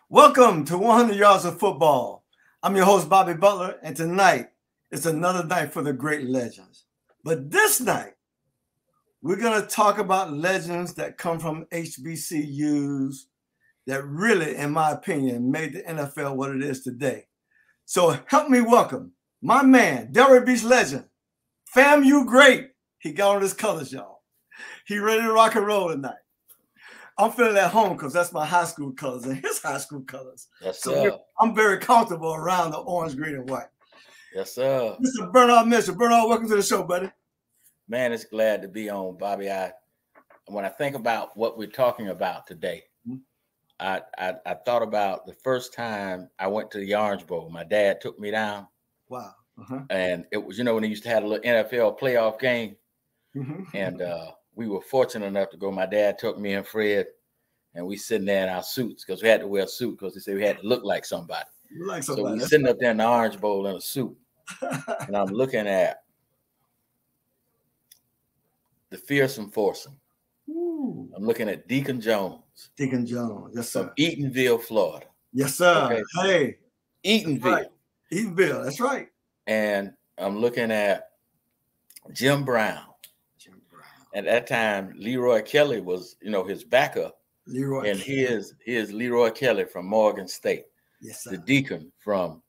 Welcome to 100 Yards of Football. I'm your host, Bobby Butler, and tonight it's another night for the great legends. But this night, we're going to talk about legends that come from HBCUs that really, in my opinion, made the NFL what it is today. So help me welcome my man, Delray Beach legend, FAMU great. He got on his colors, y'all. He ready to rock and roll tonight. I'm feeling at home because that's my high school colors and his high school colors. Yes, so sir. I'm very comfortable around the orange, green, and white. Yes, sir. Mr. Bernard Mitchell. Bernard, welcome to the show, buddy. Man, it's glad to be on, Bobby. When I think about what we're talking about today, I thought about the first time I went to the Orange Bowl. My dad took me down. Wow. And it was, when they used to have a little NFL playoff game. And we were fortunate enough to go. My dad took me and Fred, and we sitting there in our suits because we had to wear a suit because they said we had to look like somebody. So we sitting up there in the Orange Bowl in a suit, and I'm looking at the fearsome foursome. I'm looking at Deacon Jones. Deacon Jones, yes, sir. From Eatonville, Florida. Yes, sir. Okay. Hey, Eatonville. Right. Eatonville, that's right. And I'm looking at Jim Brown. At that time, Leroy Kelly was, his backup. Leroy and he is Leroy Kelly from Morgan State. Yes, sir. The Deacon from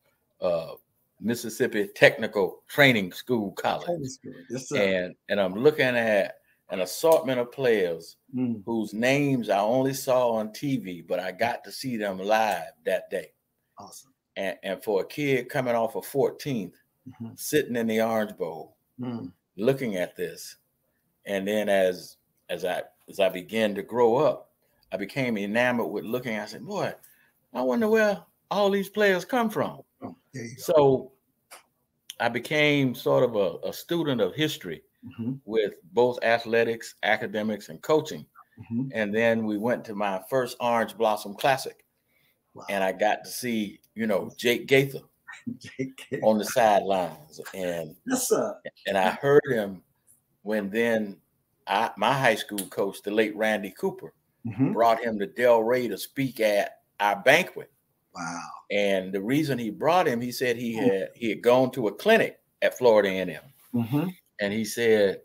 Mississippi Technical Training School College. Yes, sir. And I'm looking at an assortment of players whose names I only saw on TV, but I got to see them live that day. Awesome. And for a kid coming off of 14th, sitting in the Orange Bowl, looking at this. And then as I began to grow up, I became enamored with looking. I said, boy, I wonder where all these players come from. Oh, so I became sort of a student of history with both athletics, academics, and coaching. And then we went to my first Orange Blossom Classic. Wow. And I got to see, Jake Gaither on the sidelines. And, yes, sir. And I heard him when then my high school coach, the late Randy Cooper, brought him to Delray to speak at our banquet. Wow. And the reason he brought him, he said he had gone to a clinic at Florida A&M. And he said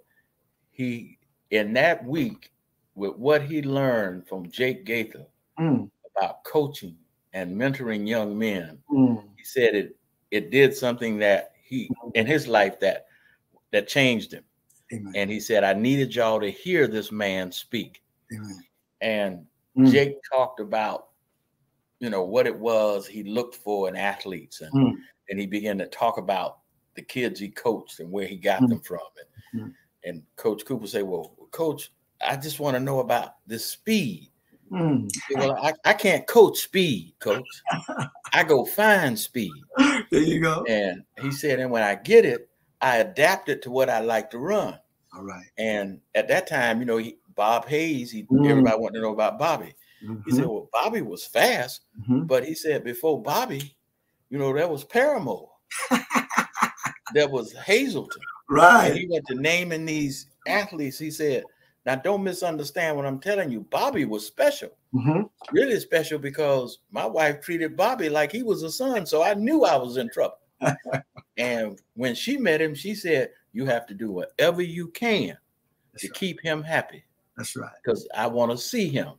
in that week, with what he learned from Jake Gaither about coaching and mentoring young men, he said it did something that in his life that changed him. Amen. And he said, I needed y'all to hear this man speak. Amen. And Jake talked about, what it was he looked for in athletes. And he began to talk about the kids he coached and where he got them from. And Coach Cooper said, well, Coach, I just want to know about the speed. Said, well, I can't coach speed, Coach. I go find speed. There you go. And he said, and when I get it, I adapt it to what I like to run. All right. And at that time, Bob Hayes, everybody wanted to know about Bobby. He said, well, Bobby was fast, but he said before Bobby, there was Paramore. There was Hazelton. Right. And he went to naming these athletes. He said, now don't misunderstand what I'm telling you. Bobby was special, really special, because my wife treated Bobby like he was a son. So I knew I was in trouble. And when she met him, she said, you have to do whatever you can to keep him happy. That's right. Because I want to see him.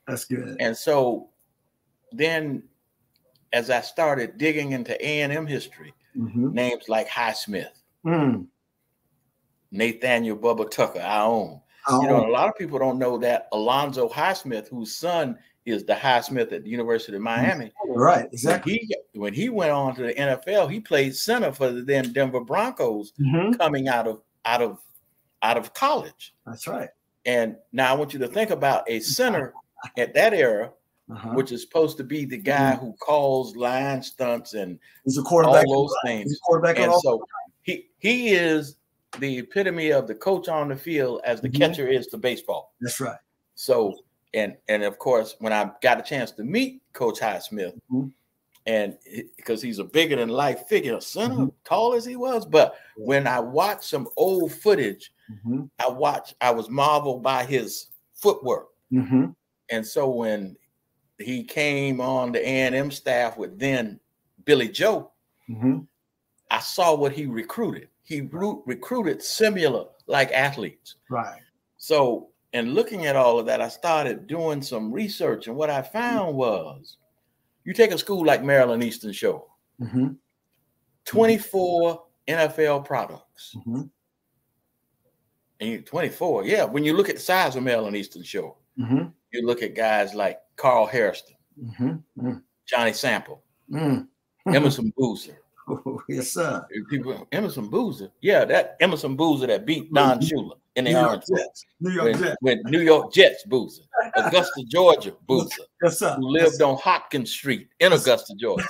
That's good. And so then as I started digging into A&M history, names like Highsmith, Nathaniel Bubba Tucker, our own. A lot of people don't know that Alonzo Highsmith, whose son is the Highsmith at the University of Miami. Right, exactly. When he went on to the NFL, he played center for the then Denver Broncos coming out of college. That's right. And now I want you to think about a center at that era, which is supposed to be the guy who calls line stunts and he's a quarterback, all those things. He's a quarterback, and so he is the epitome of the coach on the field as the catcher is to baseball. That's right. So, and of course, when I got a chance to meet Coach Highsmith, and because he's a bigger than life figure, center, tall as he was, but when I watched some old footage, I was marveled by his footwork. And so when he came on the A&M staff with then Billy Joe, I saw what he recruited. He recruited similar like athletes. Right. So, in looking at all of that, I started doing some research, and what I found was, you take a school like Maryland Eastern Shore, 24 NFL products. And 24, yeah. When you look at the size of Maryland Eastern Shore, you look at guys like Carl Hairston, Johnny Sample, Emerson Boozer. Yes, sir. People, Emerson Boozer, yeah, that Emerson Boozer that beat Don Shula in the Orange Bowl. When New York Jets Boozer, Augusta, Georgia Boozer, yes, sir. who lived on Hopkins Street in Augusta, Georgia.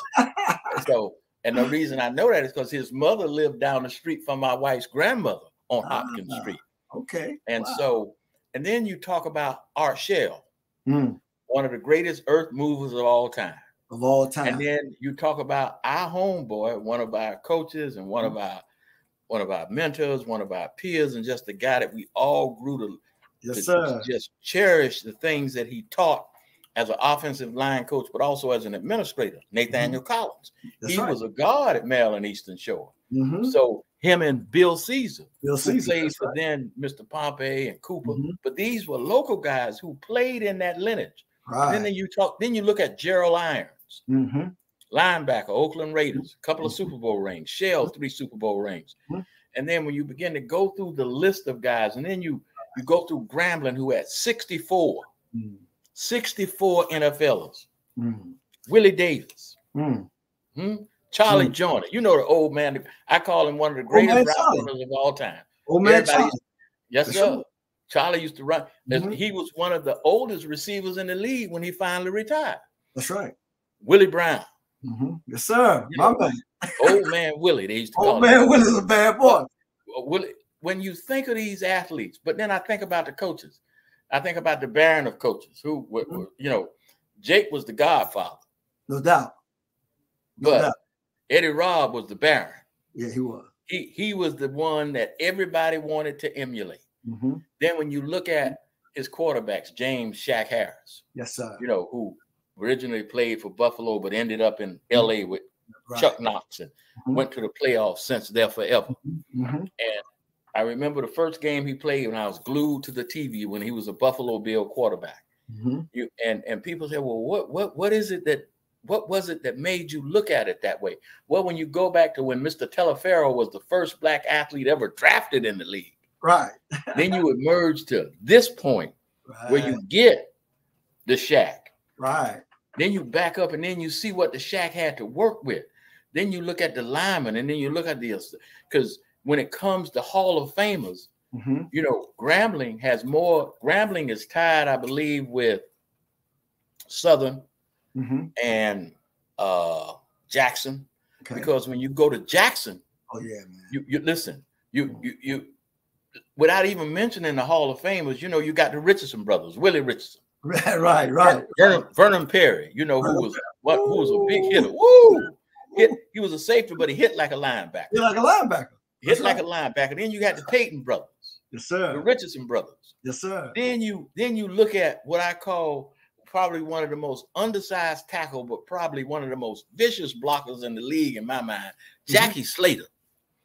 So, and the reason I know that is because his mother lived down the street from my wife's grandmother on Hopkins Street. Okay. And so, and then you talk about Art Shell, one of the greatest earth movers of all time. Of all time. And then you talk about our homeboy, one of our coaches and one of our mentors, one of our peers, and just the guy that we all grew to just cherish the things that he taught as an offensive line coach, but also as an administrator, Nathaniel Collins. He was a guard at Maryland Eastern Shore. So him and Bill Caesar, who played for then Mr. Pompey and Cooper, but these were local guys who played in that lineage. Right. Then you look at Gerald Irons, linebacker, Oakland Raiders, a couple of Super Bowl rings, Shell, 3 Super Bowl rings. And then when you begin to go through the list of guys, and then you go through Grambling, who had 64 NFLers, Willie Davis, Charlie Joyner, you know, the old man, I call him one of the greatest route runners of all time. Yes, sir. Charlie used to run. He was one of the oldest receivers in the league when he finally retired. That's right. Willie Brown. Yes, sir. My man. Old man Willie, they used to call him. Old man Willie's a bad boy. Willie, when you think of these athletes, but then I think about the coaches. I think about the baron of coaches who, you know, Jake was the godfather. No doubt. But Eddie Robb was the baron. Yeah, he was. He was the one that everybody wanted to emulate. Then when you look at his quarterbacks, James Shaq Harris. Yes, sir. You know, who originally played for Buffalo, but ended up in LA with Chuck Knox and went to the playoffs since there forever. And I remember the first game he played when I was glued to the TV when he was a Buffalo Bill quarterback. And people say, well, what was it that made you look at it that way? Well, when you go back to when Mr. Telefero was the first black athlete ever drafted in the league. Right. Then you emerge to this point where you get the Shaq. Right. Then you back up and then you see what the Shaq had to work with. Then you look at the linemen and then you look at the, because when it comes to Hall of Famers, you know, Grambling has more. Grambling is tied, I believe, with Southern and Jackson. Because when you go to Jackson, you listen, you without even mentioning the Hall of Famers, you know, you got the Richardson brothers, Willie Richardson. Right. Vernon Perry, you know, who was a big hitter. Woo! He was a safety, but he hit like a linebacker. Hit like a linebacker. Then you got the Payton brothers. Yes, sir. The Richardson brothers. Yes, sir. Then you look at what I call probably one of the most undersized tackle, but probably one of the most vicious blockers in the league in my mind, Jackie Slater.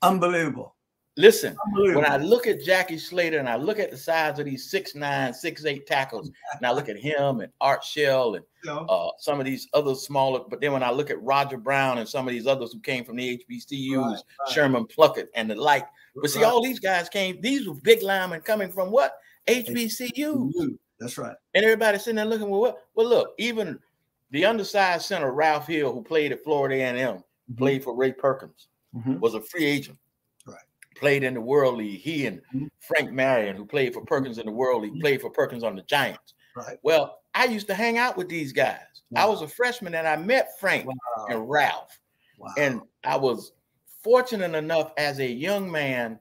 Unbelievable. Listen, when I look at Jackie Slater and I look at the size of these 6'9", 6'8" tackles, and I look at him and Art Shell and some of these other smaller, but then when I look at Roger Brown and some of these others who came from the HBCUs, Sherman Pluckett and the like, but see, all these guys these were big linemen coming from what? HBCUs. That's right. And everybody sitting there looking, well, look, even the undersized center, Ralph Hill, who played at Florida A&M, played for Ray Perkins, was a free agent. Played in the World League. He and Frank Marion, who played for Perkins in the World League, played for Perkins on the Giants. Right. Well, I used to hang out with these guys. I was a freshman and I met Frank and Ralph. And I was fortunate enough as a young man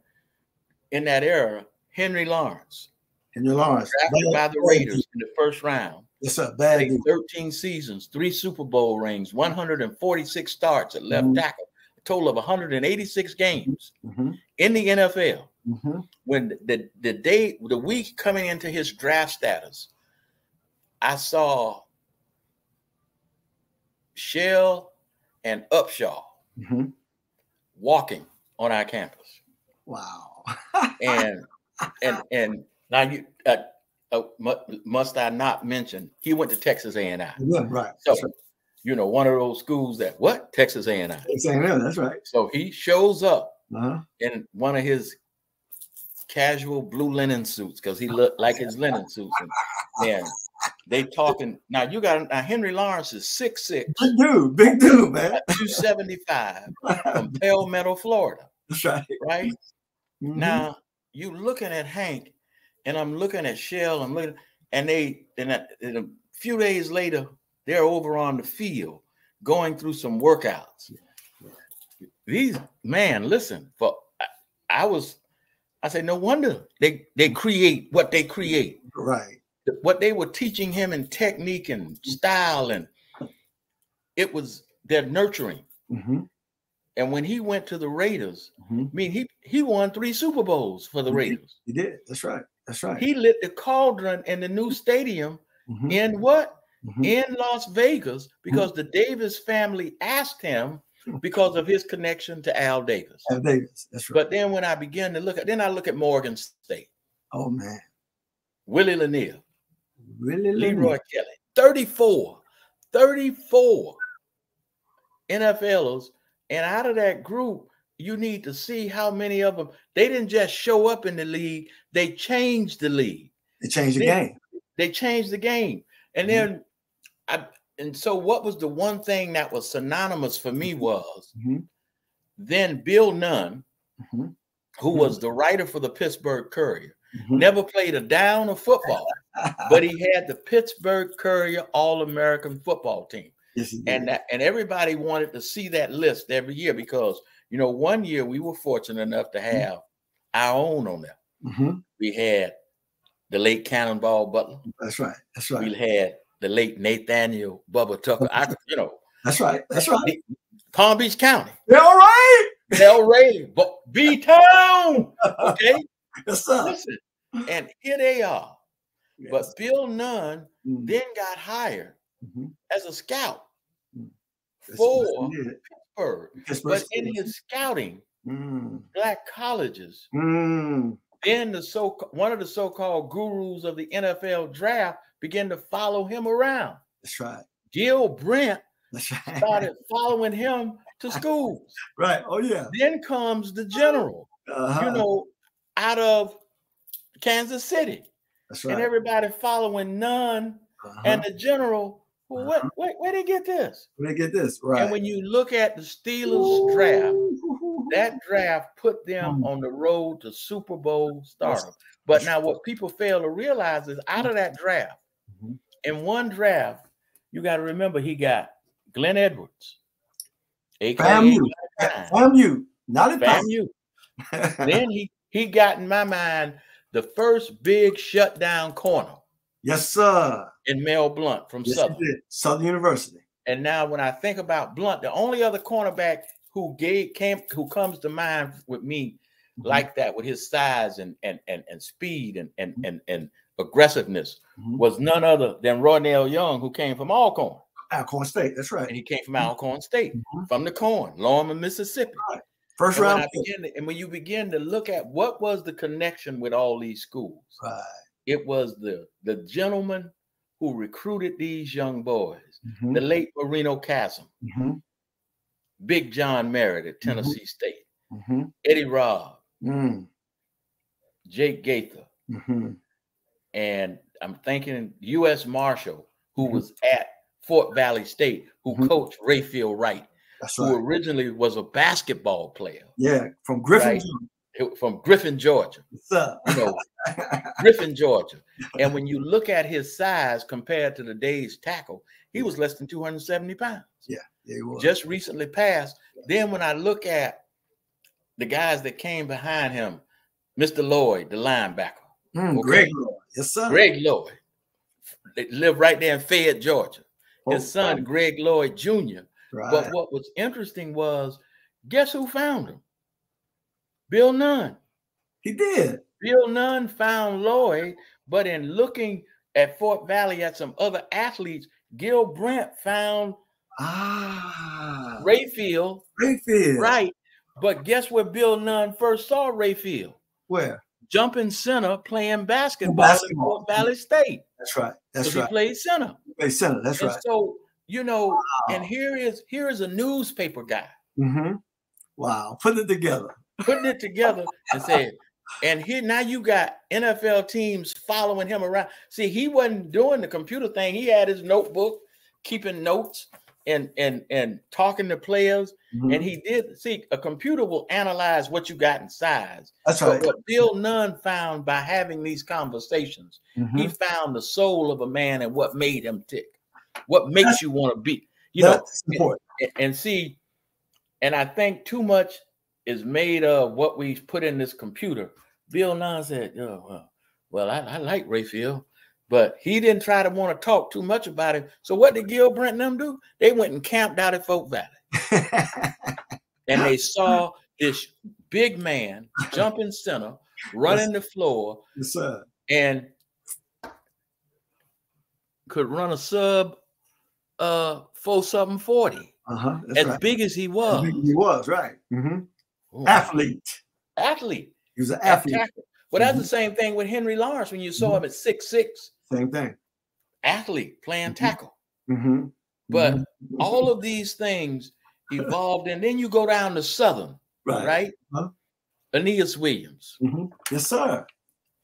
in that era, Henry Lawrence. Drafted by the Raiders in the first round. Yes, sir. Played 13 seasons, 3 Super Bowl rings, 146 starts at left tackle. Total of 186 games in the NFL. When the week coming into his draft status, I saw Shell and Upshaw walking on our campus. Wow. and now you must I not mention he went to Texas A&I. Yeah, right. So right. you know, one of those schools that what? Texas A&I. Texas A&M, that's right. So he shows up in one of his casual blue linen suits because he looked like his linen suits. And they talking. Now you got Henry Lawrence is 6'6". Big dude, man. 275 from Palmetto, Florida. That's right. Right? Now you looking at Hank, and I'm looking at Shell. I'm looking, and a few days later, they're over on the field going through some workouts. These listen. I say no wonder they create what they create. Right. What they were teaching him in technique and style, and it was their nurturing. And when he went to the Raiders, I mean, he won 3 Super Bowls for the Raiders. He did. That's right. That's right. He lit the cauldron in the new stadium in what? In Las Vegas, because the Davis family asked him because of his connection to Al Davis. Al Davis. That's right. But then when I began to look at Morgan State. Oh man. Willie Lanier. Leroy Kelly. 34 NFLers. And out of that group, you need to see how many of them, they didn't just show up in the league, they changed the league. They changed the game. They changed the game. And then, so what was the one thing that was synonymous for me was then Bill Nunn, who was the writer for the Pittsburgh Courier, never played a down of football, but he had the Pittsburgh Courier All-American football team. Yes, and everybody wanted to see that list every year because, you know, one year we were fortunate enough to have our own on there. We had the late Cannonball Butler. That's right. That's right. We had the late Nathaniel Bubba Tucker. That's right. That's right. Palm Beach County. Delray. B-Town. Okay. Yes, sir. Listen, and here they are. Yes. But Bill Nunn then got hired as a scout for Pittsburgh. But in his scouting, black colleges, then one of the so-called gurus of the NFL draft began to follow him around. That's right. Gil Brent started following him to schools. Right. Oh, yeah. Then comes the general, you know, out of Kansas City. That's right. And everybody following Nunn and the general. Well, where they get this? Where they get this? Right. And when you look at the Steelers draft, that draft put them on the road to Super Bowl stardom. But now what people fail to realize is out of that draft, in one draft, you got to remember he got Glenn Edwards, FAMU, not a FAMU. Then he got, in my mind, the first big shutdown corner. Yes, sir. In Mel Blount from Southern University. And now when I think about Blount, the only other cornerback who comes to mind with me like that, with his size and speed and aggressiveness, was none other than Roynell Young, who came from Alcorn. Alcorn State, that's right. And he came from Alcorn State, from the Corn, Longman, Mississippi. Right. First round. When you begin to look at what was the connection with all these schools, it was the gentleman who recruited these young boys, the late Marino Chasm, Big John Merritt at Tennessee State, Eddie Robb, Jake Gaither, and I'm thinking U.S. Marshall, who was at Fort Valley State, who coached Rayfield Wright, who originally was a basketball player. Yeah, from Griffin, from Griffin, Georgia. You know, Griffin, Georgia. And when you look at his size compared to the day's tackle, he was less than 270 pounds. Yeah, he was. Just recently passed. Then when I look at the guys that came behind him, Mr. Lloyd, the linebacker. Greg Lloyd. Yes, sir. Greg Lloyd. They live right there in Fayette, Georgia. His son, Greg Lloyd Jr. Right. But what was interesting was, guess who found him? Bill Nunn. He did. Bill Nunn found Lloyd, but in looking at Fort Valley at some other athletes, Gil Brent found Ah. Rayfield. Rayfield. Right. But guess where Bill Nunn first saw Rayfield? Where? Jumping center playing basketball at Fort Valley State. That's right. That's right. He played center. He played center. That's right. So, you know, wow. And here is a newspaper guy. Wow. Putting it together. And said, and here now you got NFL teams following him around. See, he wasn't doing the computer thing. He had his notebook, keeping notes and talking to players. And he did see a computer will analyze what you got in size. That's right. But what Bill Nunn found by having these conversations, he found the soul of a man and what made him tick, what makes you want to be, you know, and see. And I think too much is made of what we put in this computer. Bill Nunn said, well, I like Rayfield, but he didn't try to want to talk too much about him. So what did Gilbreth and them do? They went and camped out at Fort Valley. And they saw this big man jumping center, running the floor, and could run a sub 4.740. As big as he was. He was, right. Athlete. He was an athlete. Well, that's the same thing with Henry Lawrence when you saw him at 6'6". Same thing. Athlete playing tackle. But all of these things evolved, and then you go down to Southern, right? Aeneas Williams. Yes, sir.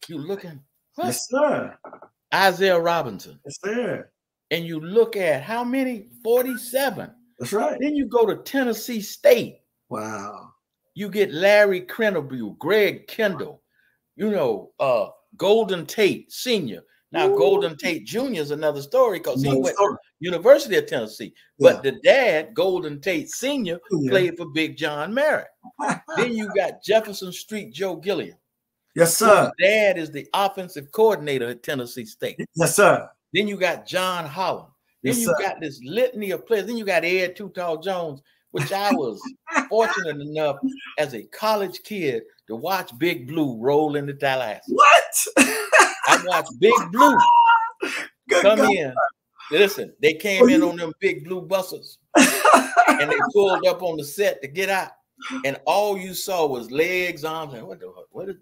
You looking? What? Yes, sir. Isaiah Robinson. Yes, sir. And you look at how many? 47. That's right. Then you go to Tennessee State. Wow. You get Larry Crenable, Greg Kendall, you know, Golden Tate Sr. Now, Golden Tate Jr. is another story because he went to University of Tennessee. But the dad, Golden Tate Sr., played for Big John Merritt. Then you got Jefferson Street Joe Gilliam. Yes, sir. His dad is the offensive coordinator at Tennessee State. Yes, sir. Then you got John Holland. Then you got this litany of players. Then you got Ed Too Tall Jones, which I was fortunate enough as a college kid to watch Big Blue roll into Tallahassee. What? I watched Big Blue come in. Listen, they came in on them Big Blue buses and they pulled up on the set to get out. And all you saw was legs, arms, and what is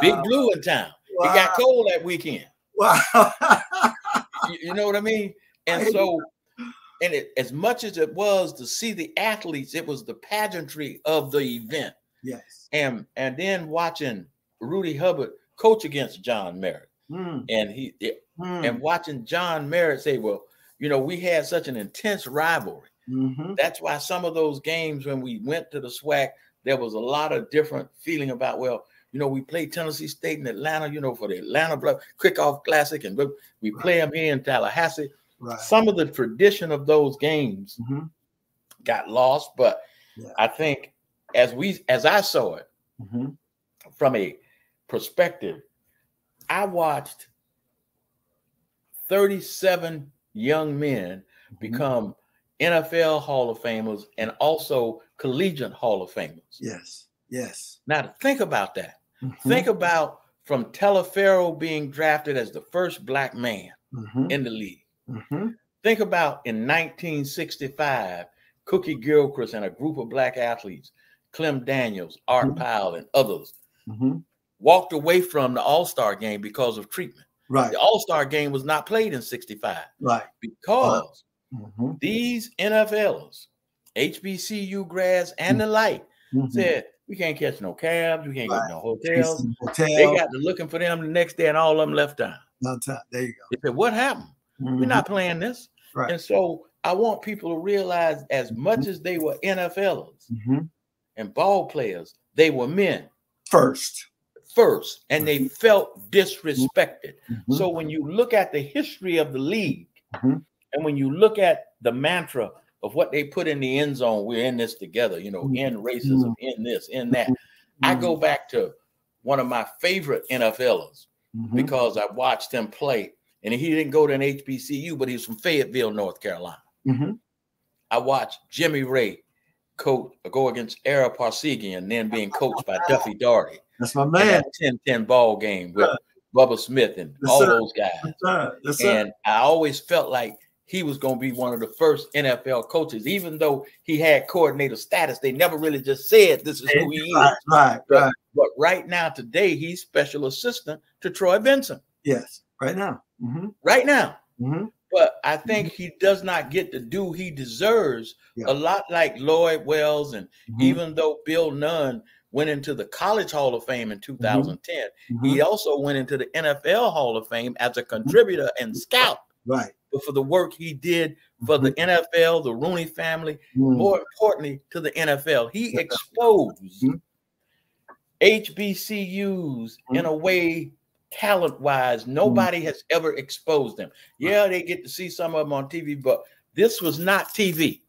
Big Blue in town. It got cold that weekend. Wow. You know what I mean? And so, and as much as it was to see the athletes, it was the pageantry of the event. Yes. And then watching Rudy Hubbard coach against John Merritt. And and watching John Merritt say, well, you know, we had such an intense rivalry. That's why some of those games when we went to the SWAC, there was a lot of different feeling about, well, you know, we played Tennessee State in Atlanta, you know, for the Atlanta Kickoff Classic, and we play them here in Tallahassee. Some of the tradition of those games got lost, but I think as I saw it from a perspective, I watched 37 young men become NFL Hall of Famers and also collegiate Hall of Famers. Yes, yes. Now think about that. Think about from Teleferro being drafted as the first black man in the league. Think about in 1965, Cookie Gilchrist and a group of black athletes, Clem Daniels, Art Powell, and others, walked away from the All-Star game because of treatment. The All-Star game was not played in 65. Because these NFLers, HBCU grads, and the like said, we can't catch no cabs, we can't get no hotels. They got to looking for them the next day, and all of them left town. There you go. They said, what happened? We're not playing this. And so I want people to realize as much as they were NFLers and ball players, they were men. First. And they felt disrespected. So when you look at the history of the league and when you look at the mantra of what they put in the end zone, we're in this together, you know, in racism, in this, in that. I go back to one of my favorite NFLers because I watched him play. And he didn't go to an HBCU, but he was from Fayetteville, North Carolina. I watched Jimmy Ray go against Ara Parsegian, then being coached by Duffy Daugherty. That's my man. 10-10 ball game with Bubba Smith and all those guys. And I always felt like he was going to be one of the first NFL coaches. Even though he had coordinator status, they never really just said this is who he is. Right. But right now, today, he's special assistant to Troy Benson. Yes, right now. Right now. But I think he does not get the due he deserves. A lot like Lloyd Wells, and even though Bill Nunn went into the College Hall of Fame in 2010, he also went into the NFL Hall of Fame as a contributor and scout. Right. But for the work he did for the NFL, the Rooney family, more importantly to the NFL, he exposed HBCUs in a way, talent-wise, nobody has ever exposed them. Yeah, they get to see some of them on TV, but this was not TV.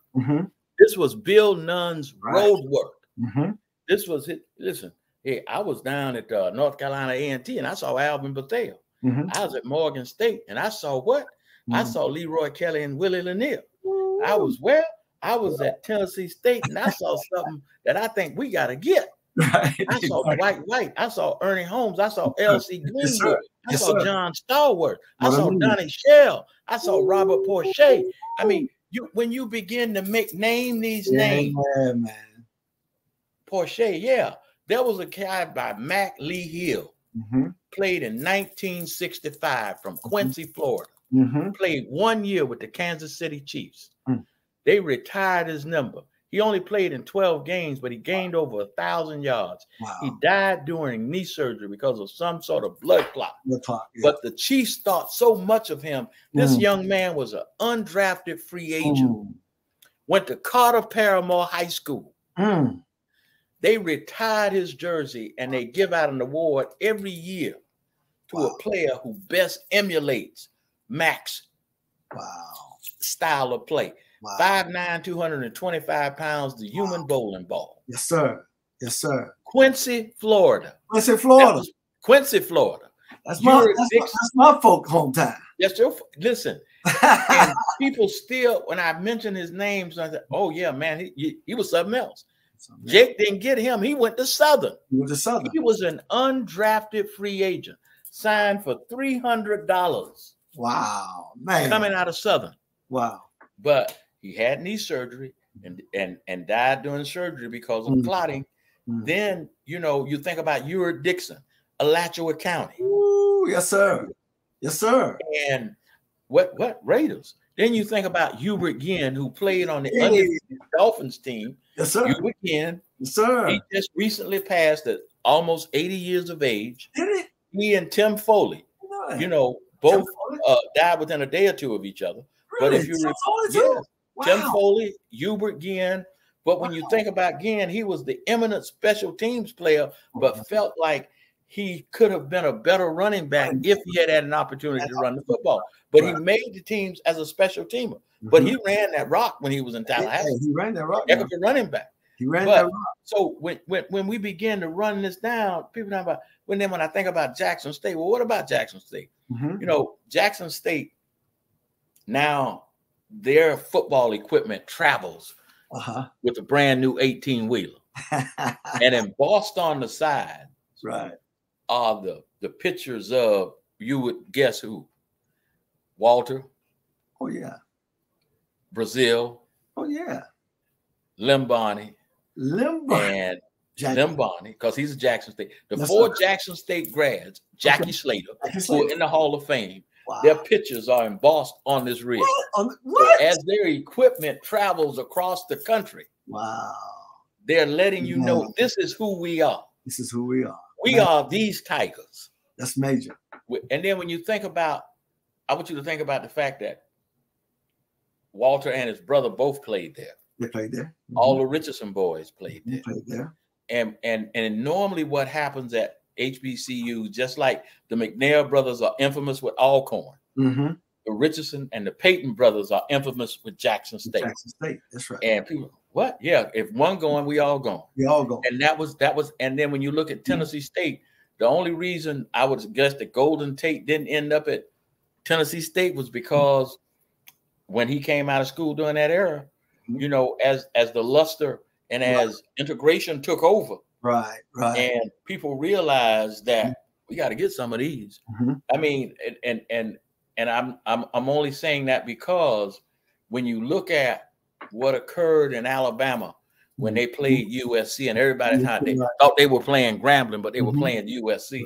This was Bill Nunn's road work. This was it. Listen, hey, I was down at North Carolina A&T, and I saw Alvin Bethel. I was at Morgan State, and I saw what? I saw Leroy Kelly and Willie Lanier. I was where? I was at Tennessee State, and I saw something that I think we got to get. I saw Dwight White. I saw Ernie Holmes. I saw L.C. Greenwood. I saw John Stallworth. I saw Donnie Shell. I saw Robert Porcher. I mean, when you begin to name these names, Porcher, there was a guy by Mac Lee Hill, played in 1965 from Quincy, Florida. Played 1 year with the Kansas City Chiefs. They retired his number. He only played in 12 games, but he gained over 1,000 yards. He died during knee surgery because of some sort of blood clot. But the Chiefs thought so much of him. This young man was an undrafted free agent. Went to Carter Paramore High School. They retired his jersey, and they give out an award every year to a player who best emulates Mac's style of play. 5'9", 225 pounds, the human bowling ball. Yes, sir. Yes, sir. Quincy, Florida. Quincy, Florida. Quincy, Florida. That's my folk hometown. Yes, sir. Listen, and people still, when I mention his name, I said, "Oh yeah, man, he was something else." Jake didn't get him. He went to Southern. He was an undrafted free agent, signed for $300. Wow, man, coming out of Southern. Wow, but he had knee surgery and died during surgery because of clotting. Then you think about Uric Dixon, Alachua County. Ooh, yes, sir. Yes, sir. And what Raiders? Then you think about Hubert Ginn, who played on the undefeated Dolphins team. Yes, sir. Hubert Ginn. Yes, sir. He just recently passed at almost 80 years of age. Did he and Tim Foley, both died within a day or two of each other. Really? But if you Tim Foley, Hubert Ginn. But when you think about Ginn, he was the eminent special teams player, but felt like he could have been a better running back if he had an opportunity to run the football. But he made the teams as a special teamer. But he ran that rock when he was in Tallahassee. He ran that rock. Heck of a running back. He ran that rock. So when we begin to run this down, people talk about when I think about Jackson State. Well, what about Jackson State? Jackson State now their football equipment travels with a brand new 18-wheeler. And embossed on the side are the pictures of, you would guess who? Walter. Oh, yeah. Brazil. Oh, yeah. Limbani. And Limbani, because he's a Jackson State. The four Jackson State grads, Jackie Slater, who are in the Hall of Fame, their pictures are embossed on this rig. What? So as their equipment travels across the country, they're letting you know this is who we are. This is who we are. We are these Tigers. That's major. And then when you think about, I want you to think about the fact that Walter and his brother both played there. They played there. All the Richardson boys played there. They played there. And normally what happens at HBCU, just like the McNair brothers are infamous with Alcorn, the Richardson and the Payton brothers are infamous with Jackson State. Jackson State, that's right. And people, what? Yeah, if one going, we all going. We all going. And that was. And then when you look at Tennessee State, the only reason I would guess that Golden Tate didn't end up at Tennessee State was because when he came out of school during that era, as the luster and as integration took over, and people realized that we got to get some of these. I mean, and and I'm only saying that because when you look at what occurred in Alabama when they played USC, and everybody thought they were playing Grambling, but they were playing USC.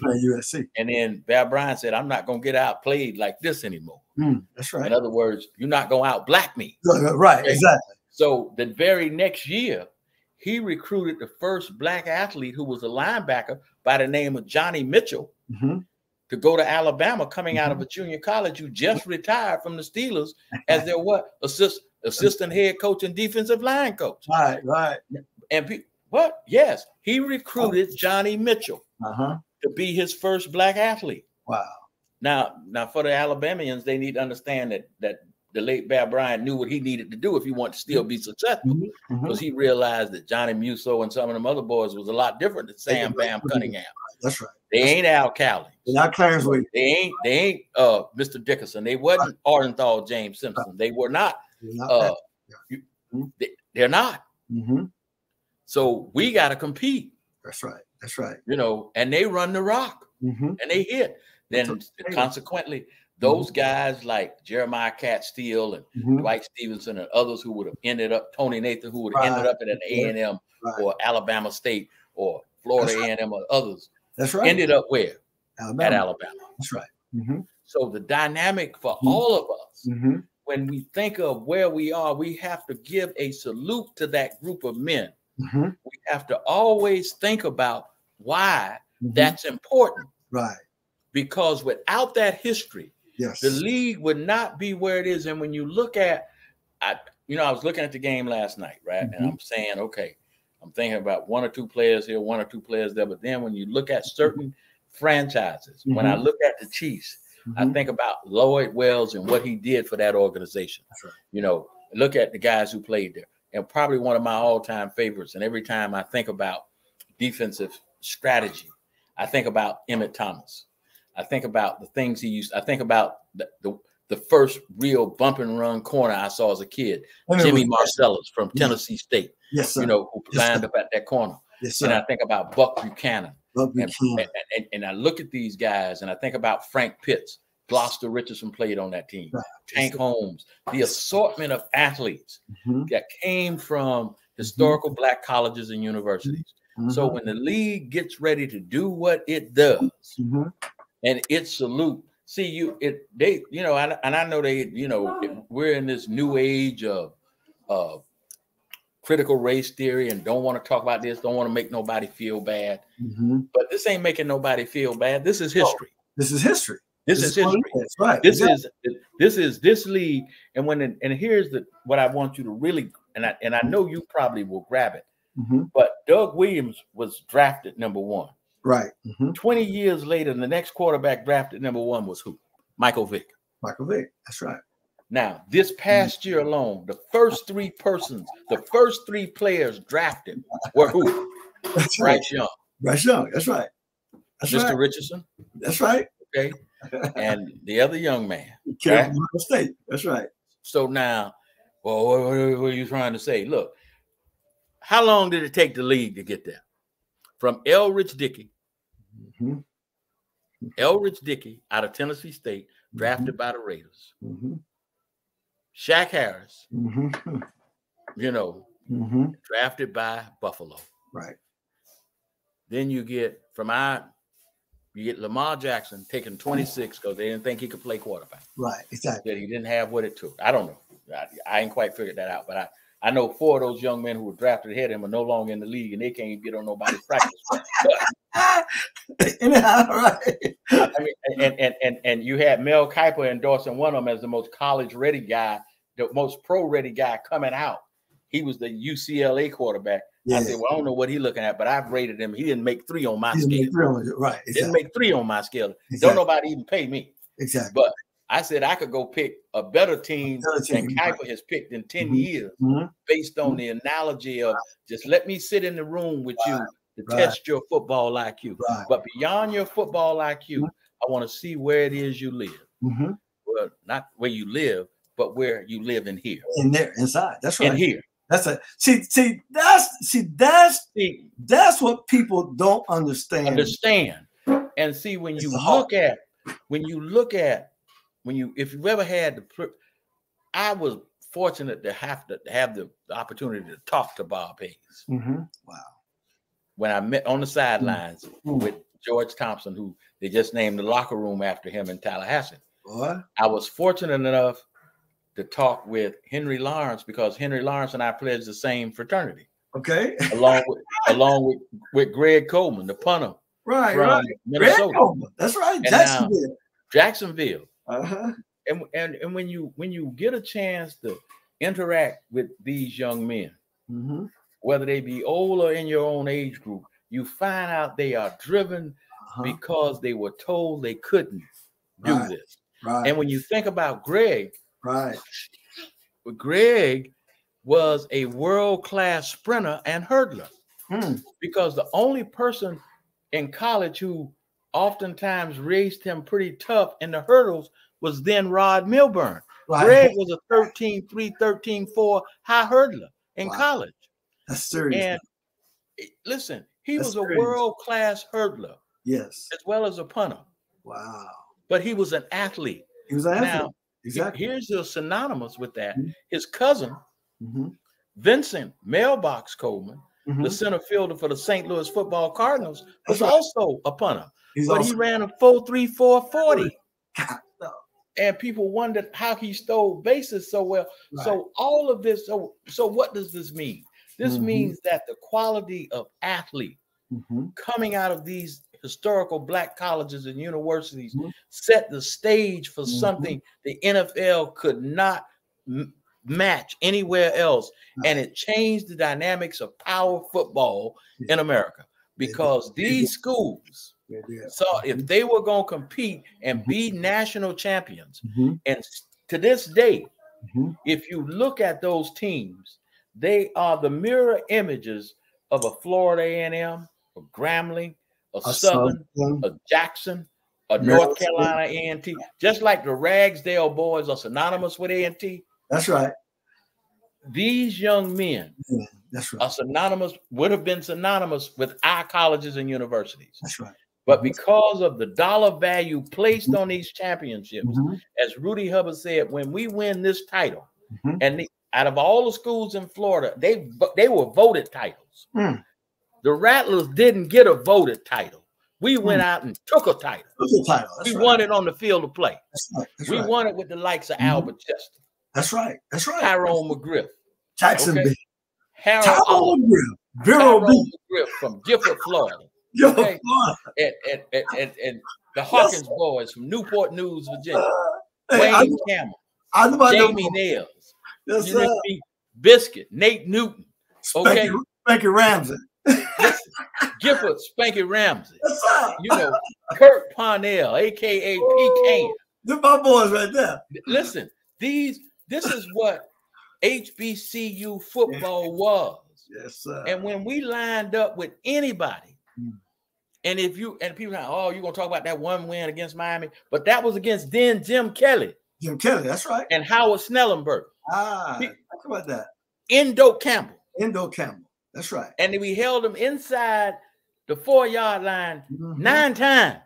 And then Bear Bryant said, "I'm not going to get outplayed like this anymore." That's right. In other words, you're not going to out-black me. Right, okay? Exactly. So the very next year, he recruited the first black athlete who was a linebacker by the name of Johnny Mitchell to go to Alabama, coming out of a junior college, who just retired from the Steelers as their assistant head coach and defensive line coach. Right. And yes, he recruited Johnny Mitchell to be his first black athlete. Wow. Now for the Alabamians, they need to understand that the late Bear Bryant knew what he needed to do if he wanted to still be successful, because he realized that Johnny Musso and some of them other boys was a lot different than Sam Bam Cunningham. That's right. They ain't Al Cowley. They're not Clarence Wade. They ain't Mr. Dickerson. They wasn't Orenthal James Simpson. They were not. They're not. So we got to compete. That's right. That's right. You know, and they run the rock and they hit. Then consequently, those guys like Jeremiah Catsteele and Dwight Stevenson and others who would have ended up, Tony Nathan, who would have ended up at an A&M or Alabama State or Florida A&M or others. That's right. Ended up where? Alabama. At Alabama. That's right. So the dynamic for all of us, when we think of where we are, we have to give a salute to that group of men. We have to always think about why that's important. Right. Because without that history, the league would not be where it is. And when you look at, I was looking at the game last night, right? And I'm saying, okay, I'm thinking about one or two players here, one or two players there. But then when you look at certain franchises, when I look at the Chiefs, I think about Lloyd Wells and what he did for that organization. Right. You know, look at the guys who played there. And probably one of my all-time favorites. And every time I think about defensive strategy, I think about Emmett Thomas. I think about the things he used. I think about the first real bump and run corner I saw as a kid, Jimmy Marcellus from Tennessee State. Yes, sir. You know, who lined up at that corner. Yes, sir. And I think about Buck Buchanan. And I look at these guys and I think about Frank Pitts. Gloucester Richardson played on that team. Right. Tank Holmes. The assortment of athletes that came from historical black colleges and universities. So when the league gets ready to do what it does, and it salute, and I know we're in this new age of critical race theory and don't want to talk about this, don't want to make nobody feel bad. But this ain't making nobody feel bad. This is history. This is history. This is history. That's right. This is this league. And here's what I want you to really, and I know you probably will grab it. But Doug Williams was drafted number 1. Right. 20 years later, the next quarterback drafted number 1 was who? Michael Vick. Michael Vick. That's right. Now, this past year alone, the first 3 players drafted were who? That's Bryce Young. Bryce Young. That's right. That's Mr. right. Richardson. That's right. Okay. And the other young man. Right? State. That's right. So now, well, what are you trying to say? Look, how long did it take the league to get there? From Elridge Dickey. Elridge Dickey out of Tennessee State, drafted by the Raiders. Shaq Harris, drafted by Buffalo. Right. Then you get Lamar Jackson taking 26 because they didn't think he could play quarterback. Right, exactly. That he didn't have what it took. I don't know. I ain't quite figured that out, but I know 4 of those young men who were drafted ahead of him are no longer in the league, and they can't even get on nobody's practice. Anyhow, right. I mean, and you had Mel Kiper endorsing one of them as the most college-ready guy, the most pro-ready guy coming out. He was the UCLA quarterback. I said, well, I don't know what he's looking at, but I've rated him. He didn't make 3 on my scale. Right. Exactly. Didn't make 3 on my scale. Exactly. Don't nobody even pay me. Exactly. But I said I could go pick a better team than Kiper has picked in 10 years based on the analogy of just let me sit in the room with you to test your football IQ. Right. But beyond your football IQ, I want to see where it is you live. Well, not where you live, but where you live in here. In there, inside. That's right. In here. That's what people don't understand. And see when you look at if you've ever had I was fortunate to have the opportunity to talk to Bob Hayes. Wow. When I met on the sidelines with George Thompson, who they just named the locker room after him in Tallahassee. What? I was fortunate enough to talk with Henry Lawrence because Henry Lawrence and I pledged the same fraternity. Okay. along with Greg Coleman, the punter from Minnesota. That's right. And Jacksonville. Uh-huh. And when you get a chance to interact with these young men, whether they be old or in your own age group, you find out they are driven because they were told they couldn't do this. Right. And when you think about Greg, right, Greg was a world-class sprinter and hurdler because the only person in college who oftentimes raced him pretty tough in the hurdles was then Rod Milburn. Right. Greg was a 13.3, 13.4 high hurdler in college. That's serious. And listen, he was a world-class hurdler. Yes. As well as a punter. Wow. But he was an athlete. He was an athlete. Now, exactly. Here's the synonymous with that. His cousin, Vincent Mailbox Coleman, the center fielder for the St. Louis Football Cardinals, was also a punter. But he ran a 4.34 40. And people wondered how he stole bases so well. Right. So all of this, so what does this mean? This means that the quality of athlete coming out of these historical Black colleges and universities set the stage for something the NFL could not match anywhere else. And it changed the dynamics of power football in America because these schools saw if they were going to compete and be national champions. And to this day, if you look at those teams, they are the mirror images of a Florida A&M, a Grambling, a Southern, a Jackson, a North Carolina A&T. Just like the Ragsdale boys are synonymous with A&T. That's right. These young men that's right. are synonymous, would have been synonymous with our colleges and universities. That's right. But because of the dollar value placed on these championships, as Rudy Hubbard said, when we win this title, and out of all the schools in Florida, they were voted titles. The Rattlers didn't get a voted title. We went out and took a title. We won it on the field of play. We won it with the likes of Albert Chester. That's right. That's right. Tyrone McGriff. Jacksonville. Harold McGriff from Gifford, Florida. Okay? And the Hawkins boys from Newport News, Virginia. Wayne Campbell. Jamie Nails. Biscuit. Nate Newton. Okay. Spanky Ramsey. Gifford Spanky Ramsey. You know, Kurt Parnell, aka P. Kane. They're my boys right there. Listen, this is what HBCU football was. Yes, sir. And when we lined up with anybody, and people are like, oh, you're gonna talk about that one win against Miami, but that was against then Jim Kelly. Jim Kelly, that's right. And Howard Snellenberg. Talk about that. Endo Campbell. That's right. And we held him inside the 4-yard line 9 times.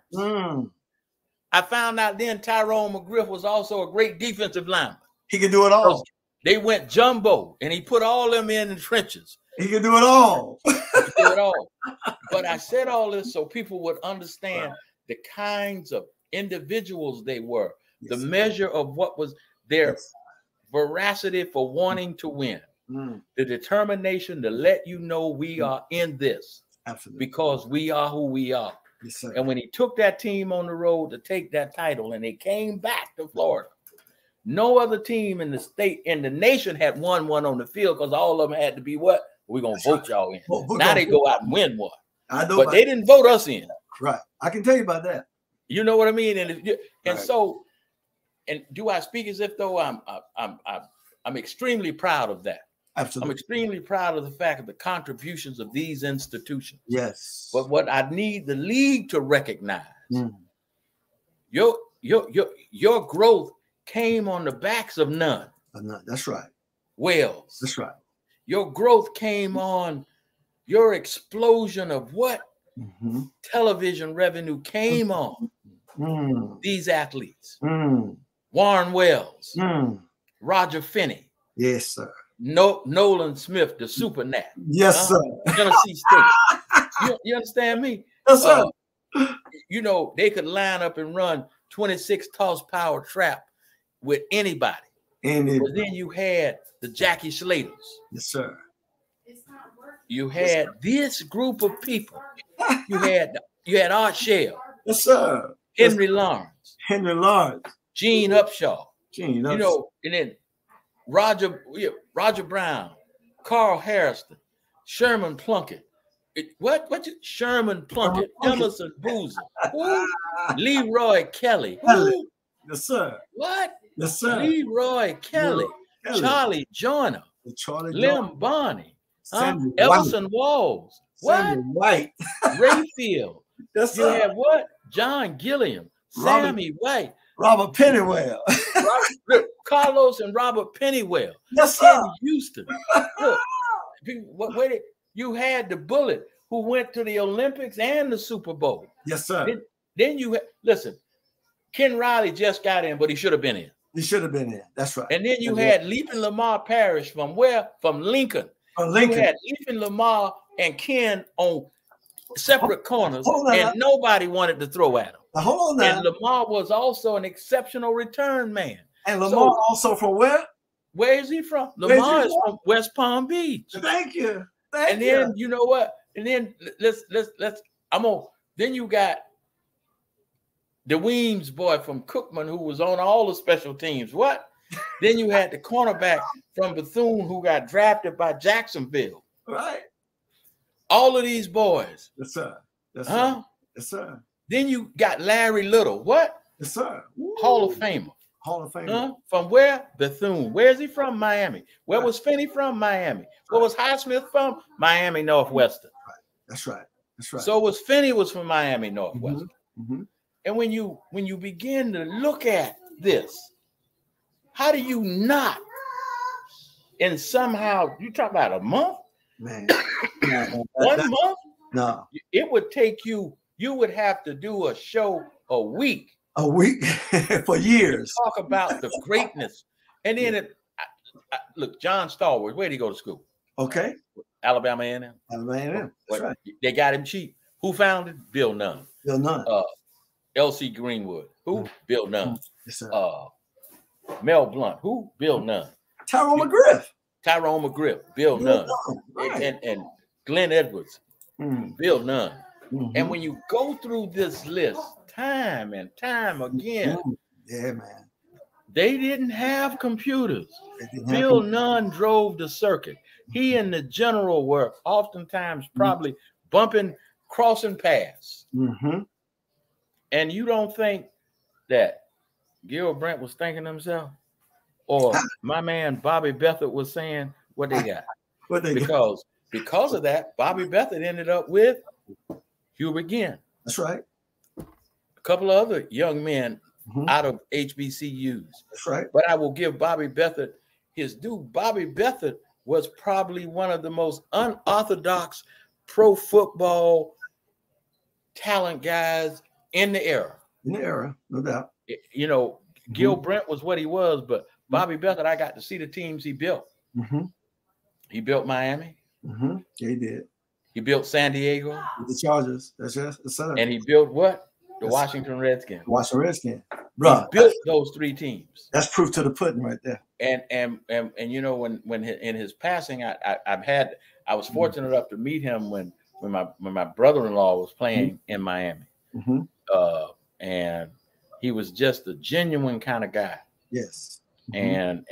I found out then Tyrone McGriff was also a great defensive lineman. He could do it all. They went jumbo, and he put all them in the trenches. He could do it all. But I said all this so people would understand the kinds of individuals they were, the measure of what was their veracity for wanting to win. The determination to let you know we are in this. Absolutely. Because we are who we are. Yes, sir. And when he took that team on the road to take that title and they came back to Florida, no other team in the state, in the nation had won one on the field because all of them had to be what? We're going to vote y'all in. Now they go out and win one. I know, but they didn't vote us in. Right. I can tell you about that. You know what I mean? And so, and do I speak as if though I'm extremely proud of that. Absolutely. I'm extremely proud of the fact of the contributions of these institutions. Yes. But what I need the league to recognize, your growth came on the backs of none. That's right. Wales. That's right. Your growth came on your explosion of what television revenue came on these athletes. Warren Wells, Roger Finney. Yes, sir. Nolan Smith, the Super Nat. Yes, sir. Tennessee State. You understand me? Yes, sir. You know, they could line up and run 26 toss power trap with anybody. But then you had the Jackie Slaters. Yes, sir. You had this group of people. You had Art Shell. Yes, sir. Henry Lawrence. Henry Lawrence. Gene Upshaw. Gene Upshaw. You know, and then Roger Brown, Carl Harrison, Sherman Plunkett. Sherman Plunkett, Emerson Boozer, Leroy Kelly. Yes, sir. What? Yes, sir. Leroy Kelly. Charlie Joyner, Lem Barney, Everson Walls. What? White. Rayfield. Yes, you have what? John Gilliam, Sammy White, Robert Pennywell, Carlos and Robert Pennywell. Yes, sir. Houston. Look, you had the Bullet who went to the Olympics and the Super Bowl. Yes, sir. Then you listen. Ken Riley just got in, but he should have been in. He should have been in. That's right. And then you had Leaping Lamar Parrish from where? From Lincoln. From Lincoln. You had Leaping Lamar and Ken on separate corners, and nobody wanted to throw at him. Hold on now. And Lamar was also an exceptional return man. And Lamar also from where? Where is he from? Lamar is from West Palm Beach. Thank you. And then you know what? And then then you got the Weems boy from Cookman who was on all the special teams. What? Then you had the cornerback from Bethune who got drafted by Jacksonville. Right. All of these boys. Yes, sir. Yes, sir. Huh? Yes, sir. Then you got Larry Little. What? Yes, sir. Hall of Famer. Hall of Famer. Huh? From where? Bethune. Where is he from? Miami. Where was Finney from? Miami. Where was Highsmith from? Miami Northwestern. Right. That's right. That's right. So Finney was from Miami Northwestern. And when you begin to look at this, how do you not? And somehow you talk about a month, man. 1 month. No, it would take you. You would have to do a show a week. A week for years. Talk about the greatness, and then look, John Stallworth. Where did he go to school? Okay, Alabama A&M. Alabama A&M. That's right. They got him cheap. Who found it? Bill Nunn. Bill Nunn. L.C. Greenwood. Who? Bill Nunn. Yes, sir. Mel Blunt. Who? Bill Nunn. Tyrone McGriff. Tyrone McGriff. Bill Nunn. Right. And Glenn Edwards. Bill Nunn. And when you go through this list time and time again, yeah, man, they didn't have computers. Bill Nunn drove the circuit. He and the general were oftentimes probably crossing paths. And you don't think that Gil Brandt was thinking to himself, or my man Bobby Beathard was saying what they got? Because of that, Bobby Beathard ended up with Hubert Ginn. That's right. A couple of other young men out of HBCUs. That's right. But I will give Bobby Beathard his due. Bobby Beathard was probably one of the most unorthodox pro football talent guys in the era. In the era, no doubt. You know, Gil Brandt was what he was, but Bobby Beathard, I got to see the teams he built. He built Miami. Yeah, he did. He built San Diego. The Chargers. That's right. And he built what? The Washington Redskins. Washington Redskins. Bro, he built those three teams. That's proof to the pudding right there. And you know, when in his passing, I was fortunate enough to meet him when my brother-in-law was playing in Miami. And he was just a genuine kind of guy. Yes. And